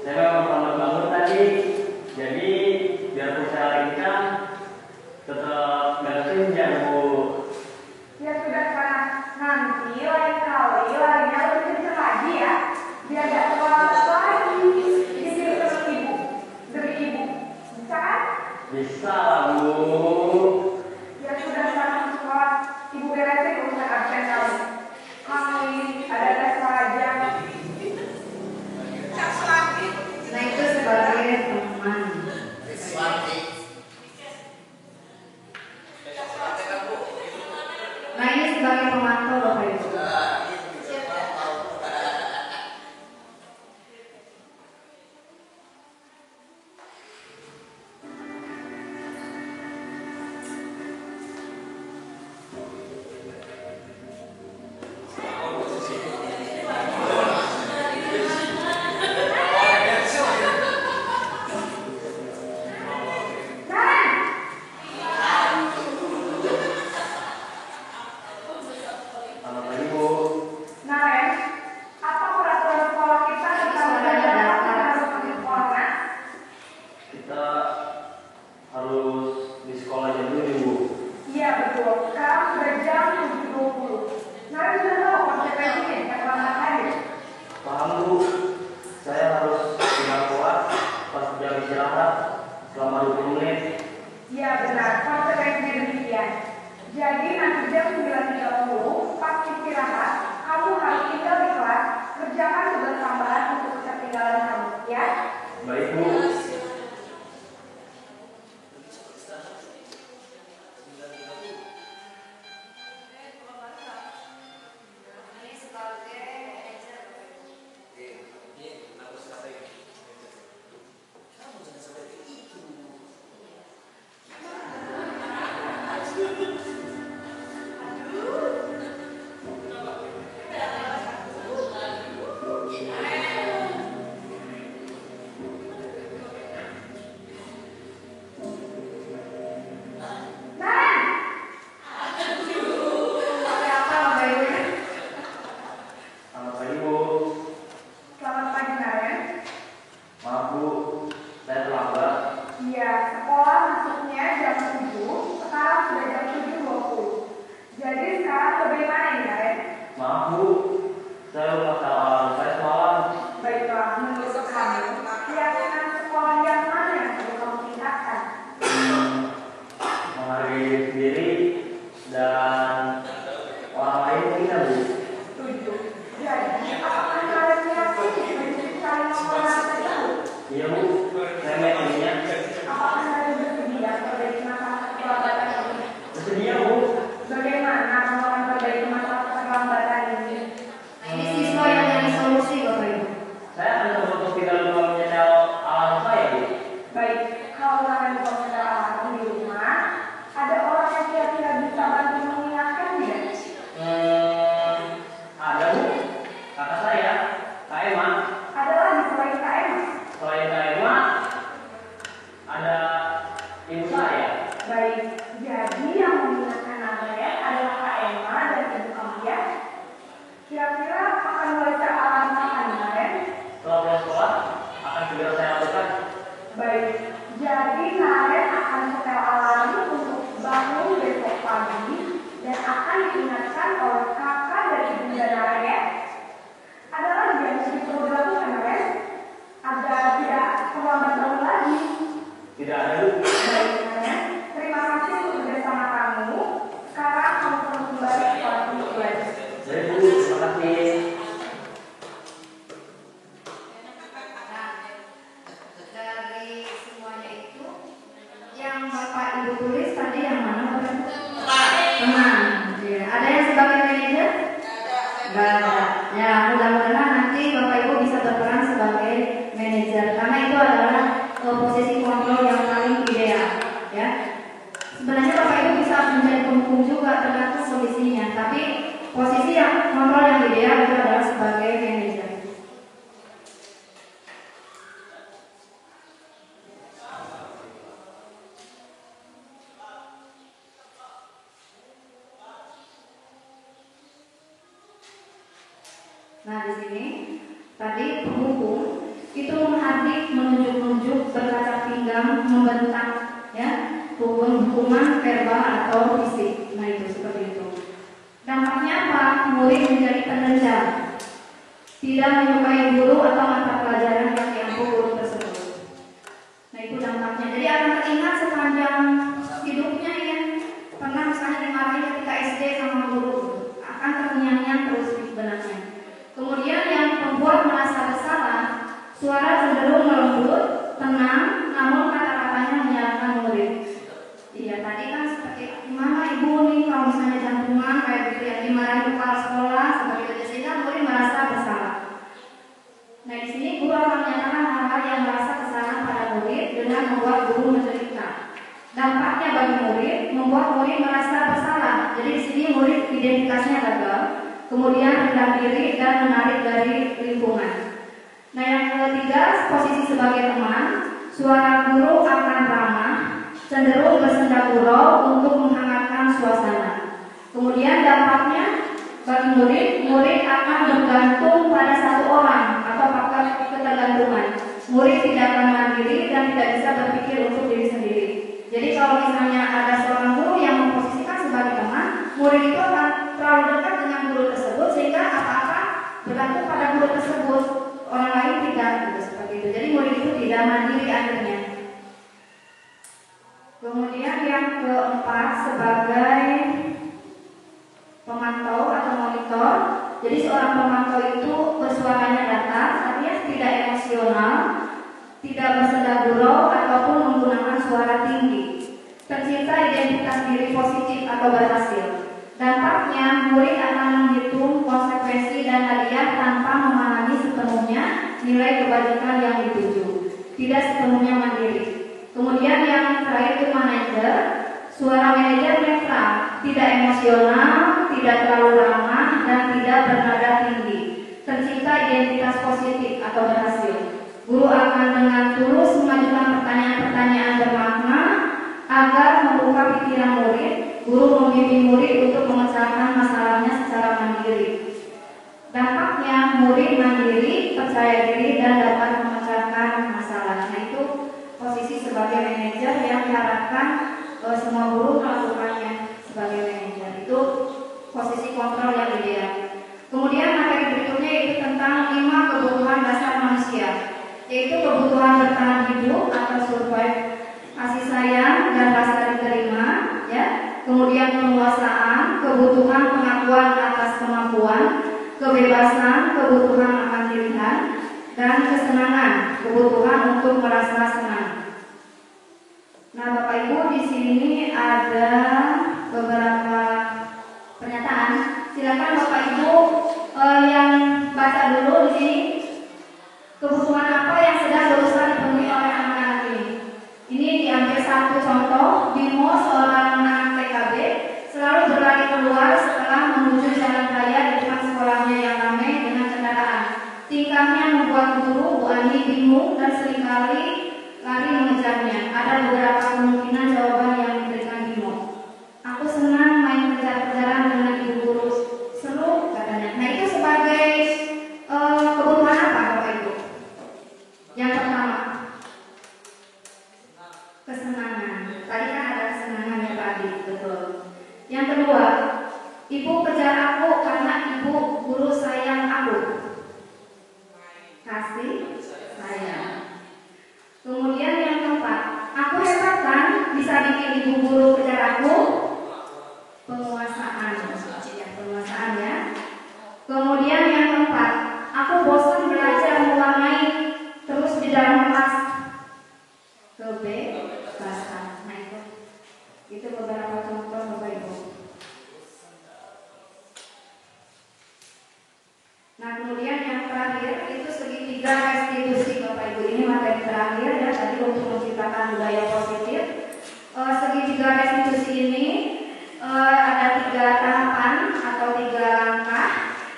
[SPEAKER 4] Saya memang selamat bangun tadi. Jadi biarpun saya lagi kencang, tetap nggak kesenja Bu.
[SPEAKER 5] Ya sudah sana. Nanti lain kali larinya lebih kencang lagi ya. Biar gak terlambat lagi. Jadi terus ibu. Demi ibu. Bisa kan?
[SPEAKER 4] Bisa lah Bu.
[SPEAKER 5] Ya sudah sana ke sekolah. Ibu beresin urusan absen kamu. Kamu ini ada tes pelajaran.
[SPEAKER 3] Nah itu sebagai teman. Nah ini sebagai pemantau Bapak Ibu.
[SPEAKER 4] Selamat pagi Bu.
[SPEAKER 5] Nah, Ren, apa peraturan sekolah kita tentang belajar harus di sekolah? Nah?
[SPEAKER 4] Kita harus di sekolah jam 7 Bu.
[SPEAKER 5] Iya betul. Sekarang sudah jam 7.20. Nah, Ren sudah tahu konsekuensinya keterlambatan hadir.
[SPEAKER 4] Paham Bu. Saya harus pindah kelas pas jam istirahat selama 20 menit.
[SPEAKER 5] Iya benar, konsekuensinya demikian. Jadi nanti jam 9.30 pas istirahat, kamu harus tinggal di kelas, kerjakan tugas tambahan untuk ketertinggalan kamu, ya?
[SPEAKER 4] Baik Bu.
[SPEAKER 5] Pakai apa Bapak Ibu?
[SPEAKER 4] Selamat pagi Bu.
[SPEAKER 5] Selamat pagi, Naren.
[SPEAKER 4] Maaf Bu, saya terlambat.
[SPEAKER 5] Iya, sekolah masuknya jam 7, sekarang sudah jam 7.20. Jadi sekarang bagaimana ini, Naren?
[SPEAKER 4] Maaf Bu, saya lupa salah saya semalam.
[SPEAKER 5] Baiklah, menurut kamu, keyakinan sekolah yang mana yang perlu kamu tingkatkan?
[SPEAKER 4] Menghargai diri sendiri dan orang lain kita Bu.
[SPEAKER 5] Setuju. Jadi, apakah kalian yakin prinsip saling menghormati tersebut?
[SPEAKER 4] Iya Bu, saya meyakininya.
[SPEAKER 5] Apakah kalian bersedia perbaiki masalah keterlambatan ini?
[SPEAKER 4] Bersedia Bu.
[SPEAKER 5] Bagaimana kamu akan perbaiki masalah keterlambatan ini?
[SPEAKER 3] Nah ini siswa yang nyari solusi Bapak Ibu.
[SPEAKER 4] Saya akan coba untuk tidak lupa menyetel alarm saya Bu.
[SPEAKER 5] Baik, kalau kalian bukan secara alarm di rumah, ada orang yang kira-kira bisa bantu mengingatkan tidak?
[SPEAKER 4] Ada Bu, kakak saya, Kak Emma.
[SPEAKER 5] Ada lagi selain KM?
[SPEAKER 4] Selain Kak Emma, ada ibu saya.
[SPEAKER 5] Baik, jadi yang mengingatkan namanya adalah Kak Emma dan ibu kamu ya. Kira-kira akan mulai alarm kapan kemarin?
[SPEAKER 4] Setelah pulang sekolah, akan segera saya lakukan.
[SPEAKER 5] Baik, jadi Naren akan setel alarm untuk bangun besok pagi dan akan diingatkan oleh kakak dan ibunda Naren ya. Ada lagi yang mesti perlu dilakukan Naren? Agar tidak terlambat bangun lagi.
[SPEAKER 4] Tidak ada Bu.
[SPEAKER 5] Baik Naren, terima kasih untuk kerjasama
[SPEAKER 3] yang Bapak Ibu tulis tadi yang mana Bapak Ibu? Teman. Ya. Ada yang sebagai manajer? Enggak ada. Ya, mudah-mudahan nanti Bapak Ibu bisa berperan sebagai manajer karena itu adalah posisi kontrol yang paling ideal, ya. Sebenarnya Bapak Ibu bisa menjadi pemukul juga tergantung kondisinya, tapi posisi yang kontrol yang ideal itu adalah sebagai manajer. Nah, di sini tadi penghukum itu menghardik, menunjuk-nunjuk, berkaca pinggang, membentak, ya, hukuman verbal atau fisik. Nah, itu seperti itu. Dampaknya apa? Murid menjadi pendendam, tidak menyukai guru atau mata pelajaran yang diampu guru tersebut. Nah, itu dampaknya. Jadi akan teringat sepanjang hidupnya, ya. Pernah misalnya dimarahi ketika SD sama guru, akan terngiang-ngiang terus di benaknya. Kemudian yang membuat merasa bersalah, suara cenderung melembut, tenang, namun kata-katanya menyalahkan murid. Iya, tadi kan seperti gimana ibu nih kalau misalnya jantungan kayak gitu ya, dimarahi kepala sekolah seperti itu, sehingga murid merasa bersalah. Nah, di sini guru akan menyatakan hal-hal yang merasa kesalahan pada murid dengan membuat guru mencerita. Dampaknya bagi murid, membuat murid merasa bersalah. Jadi di sini murid identitasnya gagal, kemudian rendah diri dan menarik dari lingkungan. Nah, yang ketiga, posisi sebagai teman, suara guru akan ramah, cenderung bersenda gurau untuk menghangatkan suasana. Kemudian dampaknya bagi murid, murid akan bergantung pada satu orang atau faktor ketergantungan. Murid tidak akan mandiri dan tidak bisa berpikir untuk diri sendiri. Jadi kalau misalnya ada seorang guru yang memposisikan sebagai teman, murid itu akan terlalu dekat dengan guru tersebut sehingga apa-apa bergantung pada guru tersebut, orang lain tidak, gitu, seperti itu. Jadi murid itu tidak mandiri akhirnya. Kemudian yang keempat sebagai pemantau atau monitor. Jadi seorang pemantau itu bersuaranya datar, artinya tidak emosional, tidak bersenda gurau ataupun menggunakan suara tinggi. Tercipta identitas diri positif atau berhasil. Dampaknya, murid akan menghitung konsekuensi dan hadiah tanpa memahami sepenuhnya nilai kebajikan yang dituju. Tidak sepenuhnya mandiri. Kemudian yang terakhir itu manajer. Suara manajer netral, tidak emosional, tidak terlalu ramah, dan tidak bernada tinggi. Tercipta identitas positif atau berhasil. Guru akan dengan tulus mengajukan pertanyaan-pertanyaan bermakna agar membuka pikiran murid. Guru membimbing murid untuk memecahkan masalahnya secara mandiri. Dampaknya murid mandiri, percaya diri, dan dapat memecahkan masalah. Nah, itu posisi sebagai manajer yang diharapkan semua guru melakukannya sebagai manajer. Itu posisi kontrol yang ideal. Kemudian materi berikutnya itu tentang 5 kebutuhan dasar manusia, yaitu kebutuhan bertahan hidup atau survive, kasih sayang dan rasa diterima, ya. Kemudian penguasaan, kebutuhan pengakuan atas kemampuan, kebebasan, kebutuhan akan pilihan, dan kesenangan, kebutuhan untuk merasa senang. Nah, Bapak Ibu, di sini ada beberapa pernyataan. Silakan Bapak Ibu yang baca dulu di sini. Kebutuhan apa yang sedang berusaha dipenuhi oleh anak-anak ini? Ini diambil satu contoh. Bimo, seorang anak TKB, selalu berlari keluar setelah menuju jalan raya di depan sekolahnya yang ramai dengan kendaraan. Tingkahnya membuat guru Bu Ani bingung dan seringkali lari mengejarnya. Ada beberapa kemungkinan jawaban yang diberikan Bimo. Aku senang main kejar-kejaran dengan ibu guru. Seru katanya. Nah, itu sebagai kebutuhan apa Bapak Ibu? Yang pertama, kesenangan. Tadi kan ada kesenangan ya tadi, betul. Yang kedua, ibu kejar aku karena ibu guru sayang aku. Kasih sayang. Kemudian yang keempat, aku hebat kan bisa bikin ibu guru kejar aku. Penguasaan, ya, penguasaan ya. Kemudian yang keempat, aku bosan belajar mewarnai terus di dalam kelas. Kebebasan. Nah, itu Itu beberapa contoh Bapak Ibu. Nah, kemudian yang terakhir itu segitiga restitusi Bapak Ibu. Ini materi terakhir ya, tadi untuk menciptakan budaya positif. Segitiga restitusi ini ada 3 tahapan atau 3 langkah.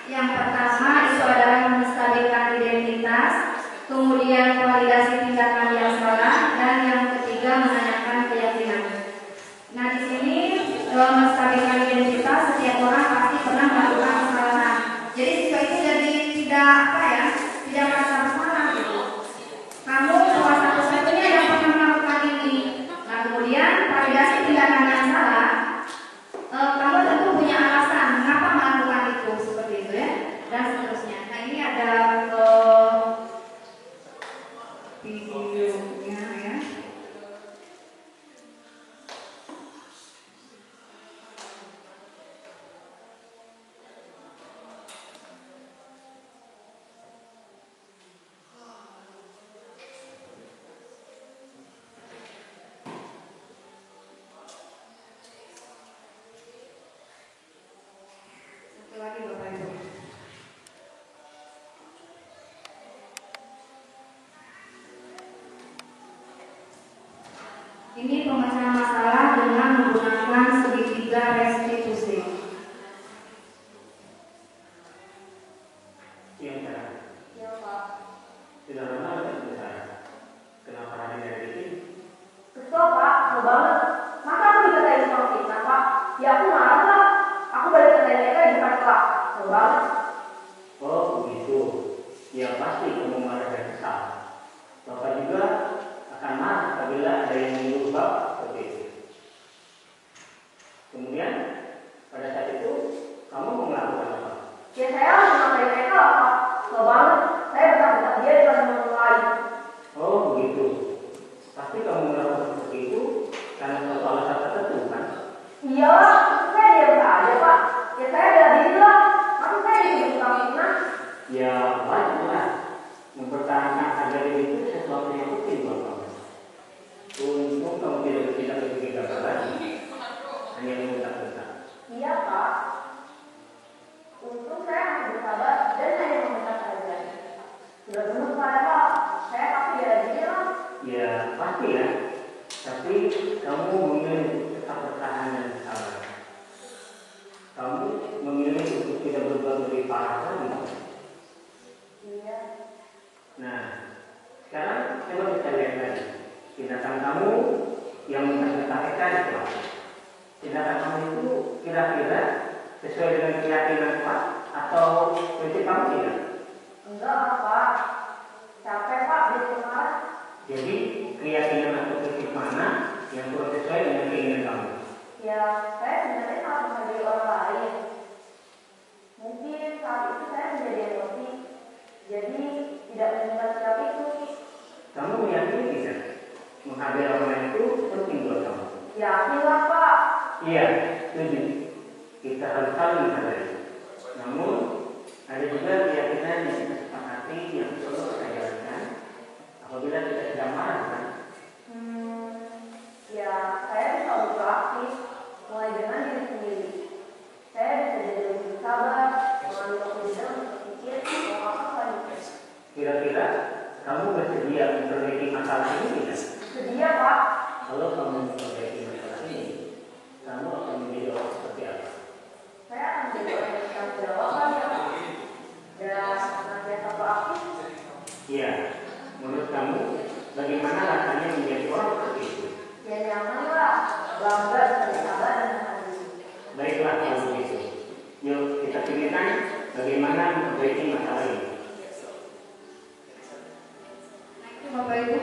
[SPEAKER 3] Yang pertama itu adalah menstabilkan identitas, kemudian validasi tindakan yang salah, dan yang ketiga menanyakan keyakinan. Nah, di sini menstabilkan identitas, setiap orang pasti pernah melakukan kesalahan. Jadi siswa itu jadi tidak merasa bersalah gitu. Kamu salah satu-satunya yang pernah melakukan ini. Nah, kemudian validasi tindakan yang salah. Kamu tentu punya alasan mengapa melakukan itu seperti itu ya, dan seterusnya. Nah, ini ada videonya ya. Satu lagi Bapak Ibu. Ini pemecahan masalah dengan menggunakan segitiga restitusi.
[SPEAKER 4] Iya, Pak.
[SPEAKER 3] Ya Pak.
[SPEAKER 4] Tidak lama sudah selesai. Kenapa hari dari ini?
[SPEAKER 5] Kesel Pak, kesel banget. Masa aku dikatain sama fitnah Pak? Ya aku marah lah. Aku balik ke TNK di depan Pak. Kesel banget.
[SPEAKER 4] Oh, begitu. Ya pasti kamu marah dan kesal. Bapak juga akan marah apabila ada yang menyuruh Bapak seperti itu. Kemudian pada saat itu kamu mau melakukan apa?
[SPEAKER 5] Ya saya harus memakai TNK lah Pak. Kesel banget. Saya bentak-bentak dia di depan teman lain.
[SPEAKER 4] Oh, begitu. Pasti kamu melakukan seperti itu karena suatu alasan tertentu, kan?
[SPEAKER 5] Iya lah, saya diam saja Pak. Ya saya bela diri lah. Masa saya dituduh tukang fitnah?
[SPEAKER 4] Ya wajar. Mempertahankan harga diri itu sesuatu yang penting buat kamu. Untung kamu tidak bertindak lebih gagal lagi. Hanya meminta-minta.
[SPEAKER 5] Iya Pak. Untung saya masih bersabar dan hanya meminta saja. Sudah benar Pak. Saya pasti bela diri lah.
[SPEAKER 4] Ya pasti ya. Tapi kamu memilih untuk tetap bertahan dan sabar. Kamu memilih untuk tidak berbuat lebih parah lagi.
[SPEAKER 5] Iya.
[SPEAKER 4] Nah, sekarang coba kita lihat lagi. Tindakan kamu yang mentertahan itu. Tindakan kamu itu kira-kira sesuai dengan keyakinan Pak atau prinsip kamu tidak?
[SPEAKER 5] Enggak Pak. Capek Pak jadi kemarin.
[SPEAKER 4] Jadi keyakinan atau prinsip mana yang kurang sesuai dengan keinginan kamu?
[SPEAKER 5] Ya, saya sebenarnya sangat menghargai orang lain. Mungkin saat itu saya menjadi emosi. Jadi tidak menyimpan sikap itu.
[SPEAKER 4] Kamu meyakini tidak? Menghargai orang lain itu penting buat kamu.
[SPEAKER 5] Yakinlah Pak.
[SPEAKER 4] Iya, setuju. Kita harus saling menghargai. Namun ada juga keyakinan yang kita sepakati yang perlu kita jalankan apabila kita sedang marah, kan?
[SPEAKER 5] Ya, saya bisa beraktif mulai dengan diri sendiri. Saya bisa jadi lebih sabar, mengambil waktu jeda untuk berpikir mau apa selanjutnya.
[SPEAKER 4] Kira-kira kamu bersedia memperbaiki masalah ini tidak?
[SPEAKER 5] Sedia Pak.
[SPEAKER 4] Kalau kamu memperbaiki masalah ini, kamu akan menjadi orang seperti apa?
[SPEAKER 5] Saya akan menjadi orang yang bertanggung jawab ya Pak. Dan senantiasa proaktif.
[SPEAKER 4] Iya, menurut kamu bagaimana rasanya menjadi orang seperti itu?
[SPEAKER 5] Ya nyaman lah, bangga dan sabar dan menghargai.
[SPEAKER 4] Baiklah kalau begitu. Yuk kita pikirkan bagaimana memperbaiki masalah ini.
[SPEAKER 3] Bapak Ibu,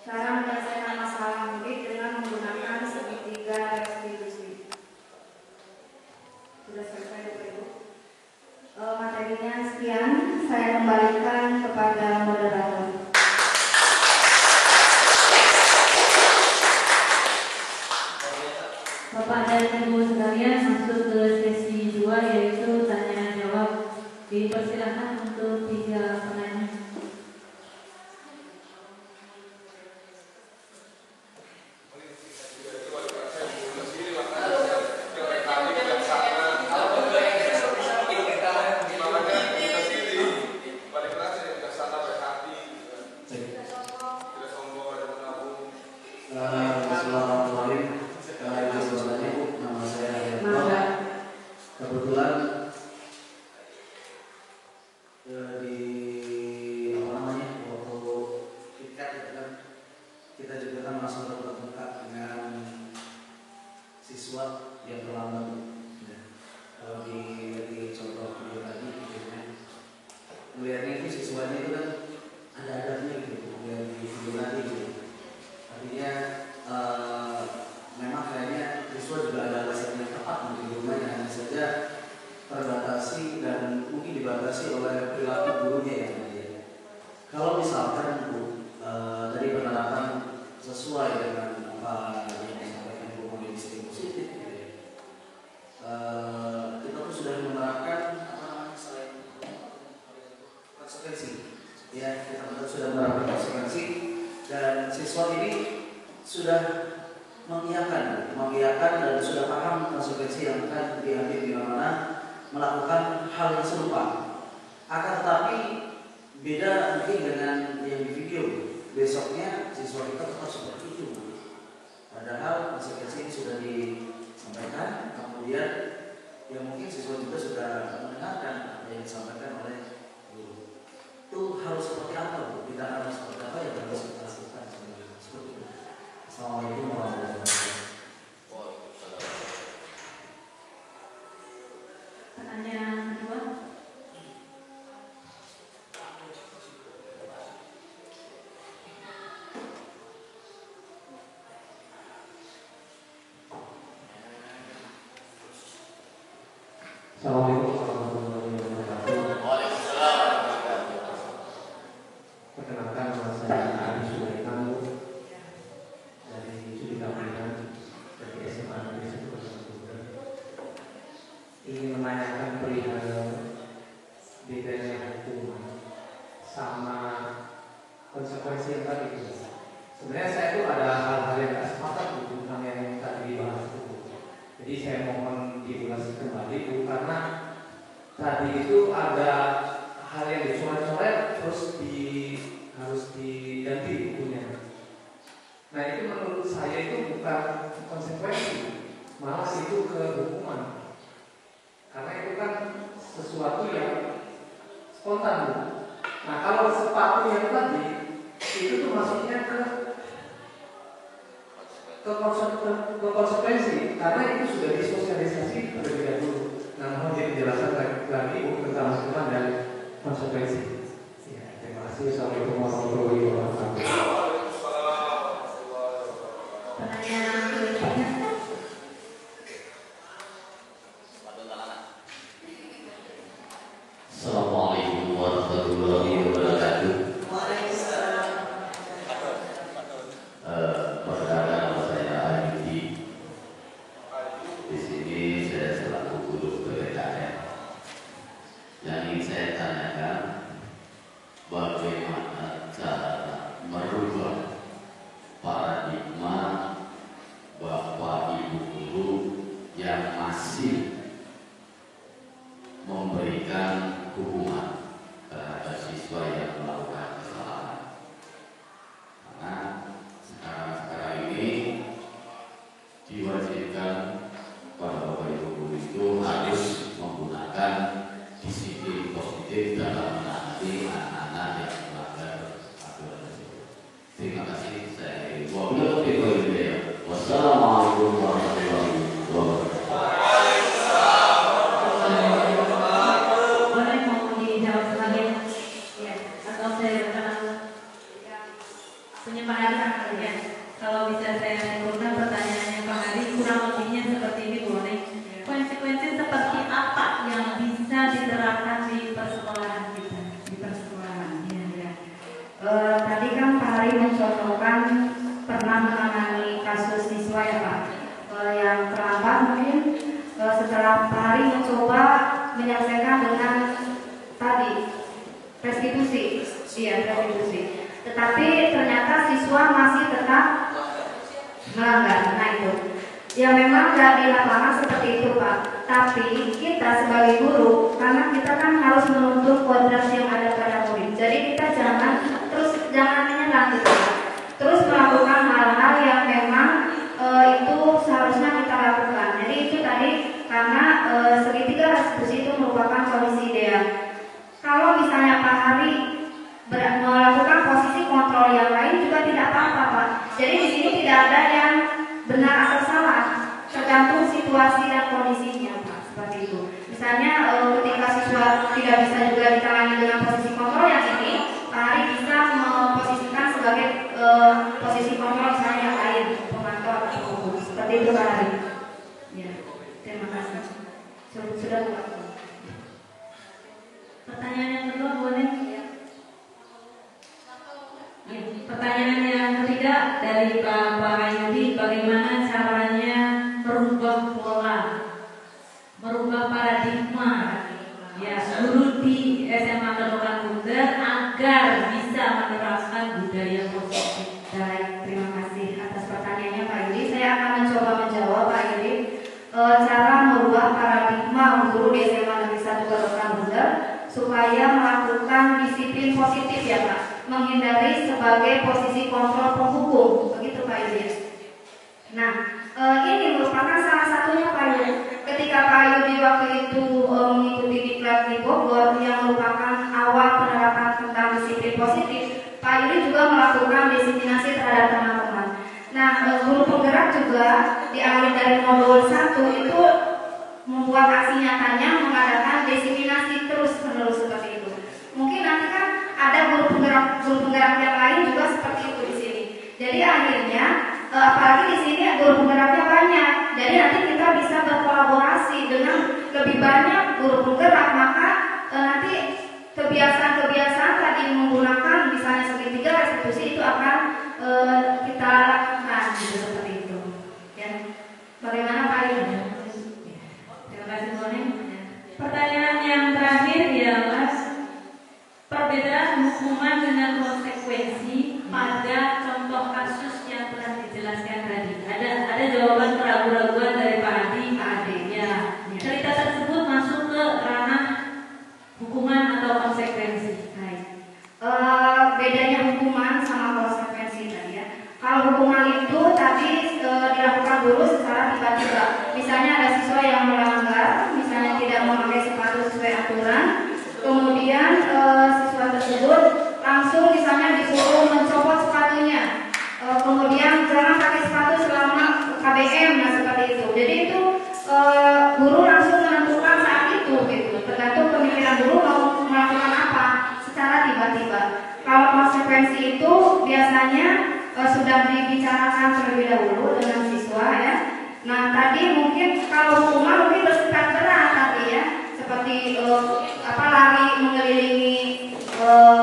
[SPEAKER 3] cara menyelesaikan masalah murid dengan menggunakan segitiga restitusi. Sudah selesai Bapak Ibu. Materinya sekian, saya kembalikan kepada moderator.
[SPEAKER 2] Bapak dan Ibu sekalian, masuk ke sesi 2 yaitu tanya jawab. Dipersilakan untuk 3 penanya.
[SPEAKER 6] langsung bertatap muka dengan siswa yang terlambat. Ya. Kalau di contoh video tadi, melihatnya itu siswanya itu kan ada adabnya gitu, yang di video tadi gitu. Artinya memang kayaknya siswa juga ada alasan yang tepat untuk di rumahnya, hanya saja terbatasi dan mungkin dibatasi oleh perilaku gurunya ya. Kalau misalkan Bu, dari penerapan sesuai dengan apa yang disampaikan Bu kondisi positif gitu ya, kita tuh sudah menerapkan selain konsekuensi ya, kita sudah menerapkan konsekuensi dan siswa ini sudah mengiyakan dan sudah paham konsekuensi yang akan diambil di mana melakukan hal yang serupa. Akan tetapi beda mungkin dengan yang di video. Besoknya siswa kita tetap seperti itu. Padahal konsekuensi ini sudah disampaikan, kemudian yang mungkin siswa juga sudah mendengarkan apa yang disampaikan oleh guru. Itu harus seperti apa Bu? Kita harus seperti apa yang harus kita lakukan seperti itu. Assalamualaikum warahmatullahi wabarakatuh.
[SPEAKER 2] Pertanyaan kedua.
[SPEAKER 7] Assalamualaikum warahmatullahi wabarakatuh. Perkenalkan, nama saya Ari Sulaiman dari Studi Kapitan dari SMA Negeri 1 Kota. Ingin menanyakan perihal bedanya hukuman sama konsekuensi yang tadi. Sebenarnya saya itu ada hal-hal yang tidak sepakat tentang yang tadi dibahas itu. Jadi saya mohon diulas kembali Bu, karena tadi itu ada hal yang dicoret-coret terus harus diganti bukunya. Nah itu menurut saya itu bukan konsekuensi, malah itu kehukuman. Karena itu kan sesuatu yang spontan Bu. Nah kalau sepatu yang tadi itu tuh maksudnya ke konsekuensi, karena itu sudah disosialisasi terlebih dahulu. Nah, mohon dijelaskan lagi Bu tentang hukuman dan konsekuensi. Ya, terima kasih. Assalamualaikum warahmatullahi wabarakatuh.
[SPEAKER 2] Pertanyaan berikutnya.
[SPEAKER 8] Assalamualaikum warahmatullahi wabarakatuh. Perkenalkan, nama saya Ayudi. Di sini saya selaku guru PPKN. Yang ingin saya tanyakan, bagaimana cara merubah paradigma Bapak Ibu guru yang masih memberikan hukuman terhadap siswa yang melakukan kesalahan. Karena sekarang ini diwajibkan pada Bapak Ibu guru itu harus menggunakan disiplin positif dalam menangani anak-anak yang melanggar aturan tersebut. Terima kasih. Saya wassalamualaikum warahmatullahi wabarakatuh.
[SPEAKER 2] Boleh mau dijawab sebagai ya, atau saya punya Pak Hari kali ya. Kalau bisa saya simpulkan pertanyaannya Pak Hari kurang lebihnya seperti ini boleh. Konsekuensi seperti apa yang bisa diterapkan di persekolahan kita, di persekolahan ya.
[SPEAKER 3] Tadi kan Pak Hari mencontohkan pernah menangani kasus siswa ya Pak, yang terlambat mungkin setelah Pak Hari mencoba menyelesaikan dengan tadi restitusi, restitusi. Tetapi ternyata siswa masih tetap melanggar. Nah itu, ya memang dari lapangan seperti itu Pak. Tapi kita sebagai guru, karena kita kan harus menuntut kodrat yang ada pada murid. Jadi kita jangan menyerah gitu Pak. Terus melakukan hal-hal yang memang itu seharusnya kita lakukan. Jadi itu tadi karena segitiga restitusi itu merupakan kondisi ideal. Kalau misalnya Pak Hari melakukan posisi kontrol yang lain juga tidak apa-apa Pak. Jadi di sini tidak ada yang benar atau salah, tergantung situasi dan kondisinya, Pak. Seperti itu. Misalnya ketika siswa tidak bisa juga ditangani dengan posisi kontrol yang ini, Pak Hari bisa memposisikan sebagai posisi kontrol misalnya yang lain, pemantau atau penghukum. Seperti itu, Pak Hari. Ya, terima kasih. Sudah waktu.
[SPEAKER 2] Pertanyaan yang kedua boleh? Ya, pertanyaan yang ketiga dari Pak Ayudi, bagaimana caranya merubah pola, merubah paradigma ya guru di SMA Kedokan Bundar agar bisa menerapkan budaya positif.
[SPEAKER 3] Baik, terima kasih atas pertanyaannya Pak Yudi. Saya akan mencoba menjawab Pak Yudi. Cara merubah paradigma guru di SMA Negeri 1 Kedokan Bundar supaya melakukan disiplin positif ya Pak, menghindari sebagai posisi kontrol penghukum, begitu Pak Yudi. Nah, ini merupakan salah satunya Pak Yudi. Ketika Pak Yudi waktu itu mengikuti diklat di Bogor yang merupakan awal penerapan tentang disiplin positif, Pak Yudi juga melakukan disiminasi terhadap teman-teman. Nah, guru penggerak juga diambil dari modul 1 itu membuat aksi nyatanya mengadakan disiminasi terus-menerus seperti itu. Mungkin nanti kan ada guru penggerak yang lain juga seperti itu di sini. Jadi akhirnya apalagi di sini guru penggeraknya banyak. Jadi nanti kita bisa berkolaborasi dengan lebih banyak guru penggerak, maka nanti kebiasaan-kebiasaan tadi menggunakan misalnya segitiga restitusi itu akan kita lakukan gitu, seperti itu. Ya. Bagaimana Pak Yudi?
[SPEAKER 2] Terima kasih Bone. Pertanyaan yang terakhir ya Mas, perbedaan hukuman dengan konsekuensi pada contoh kasus yang telah dijelaskan tadi. Ada jawaban keraguan-keraguan dari Pak Adi. Ya. Cerita tersebut masuk ke ranah hukuman atau konsekuensi.
[SPEAKER 3] Bedanya hukuman sama konsekuensi tadi ya. Kalau hukuman itu tadi dilakukan dulu secara tiba-tiba. Misalnya ada siswa yang melanggar, misalnya tidak memakai sepatu sesuai aturan, kemudian siswa tersebut langsung misalnya disuruh mencopot sepatunya, kemudian jangan pakai sepatu selama KBM, nah seperti itu. Jadi itu guru langsung menentukan saat itu gitu, tergantung pemikiran guru mau melakukan apa secara tiba-tiba. Kalau konsekuensi itu biasanya sudah dibicarakan terlebih dahulu dengan siswa ya. Nah tadi mungkin kalau hukuman mungkin bersifat berat tadi ya, seperti lari mengelilingi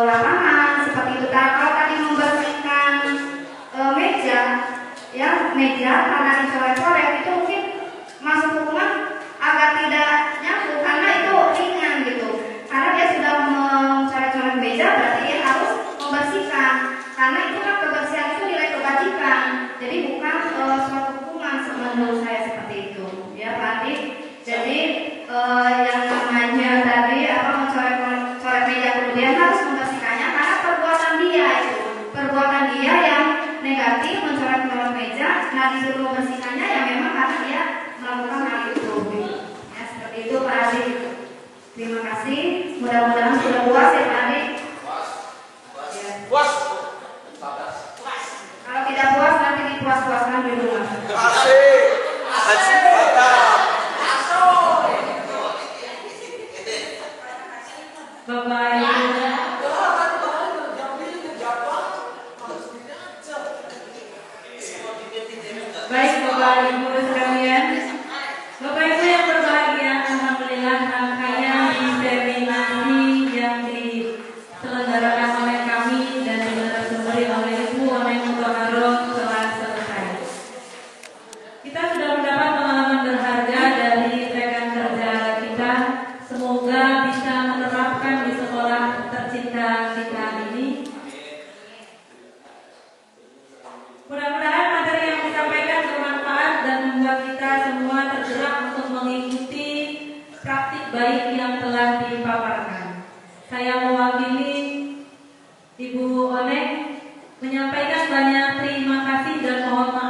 [SPEAKER 3] lapangan seperti itu. Kalau tadi membersihkan meja karena dicoret-coret itu mungkin masuk hukuman agak tidak nyambung karena itu ringan gitu. Karena dia sudah mencoret-coret meja berarti dia harus membersihkan. Karena itu kan kebersihan itu nilai kebajikan. Jadi bukan suatu hukuman menurut saya seperti itu. Ya Pak Adi. Jadi yang namanya tadi mencoret meja kemudian harus membersihkannya karena perbuatan dia itu. Perbuatan dia yang negatif mencoret meja, nah disuruh membersihkannya ya memang karena dia melakukan hal itu. Ya seperti itu Pak Adi. Terima kasih. Mudah-mudahan sudah puas ya Pak Adi.
[SPEAKER 6] Puas.
[SPEAKER 3] Kalau tidak puas nanti dipuas-puaskan di rumah.
[SPEAKER 6] Asik. Mantap.
[SPEAKER 2] Bapak Ibu, baik Bapak Ibu sekalian, Bapak Ibu yang berbahagia, alhamdulillah rangkaian diseminasi yang diselenggarakan oleh kami dan dilaksanakan oleh Ibu Oneng Mutahharoh telah selesai. Kita sudah mendapat pengalaman berharga dari rekan kerja kita. Semoga bisa menerapkan di sekolah tercinta kita ini. Mudah-mudahan materi yang disampaikan bermanfaat dan membuat kita semua tergerak untuk mengikuti praktik baik yang telah dipaparkan. Saya mewakili Ibu Oneng menyampaikan banyak terima kasih dan mohon maaf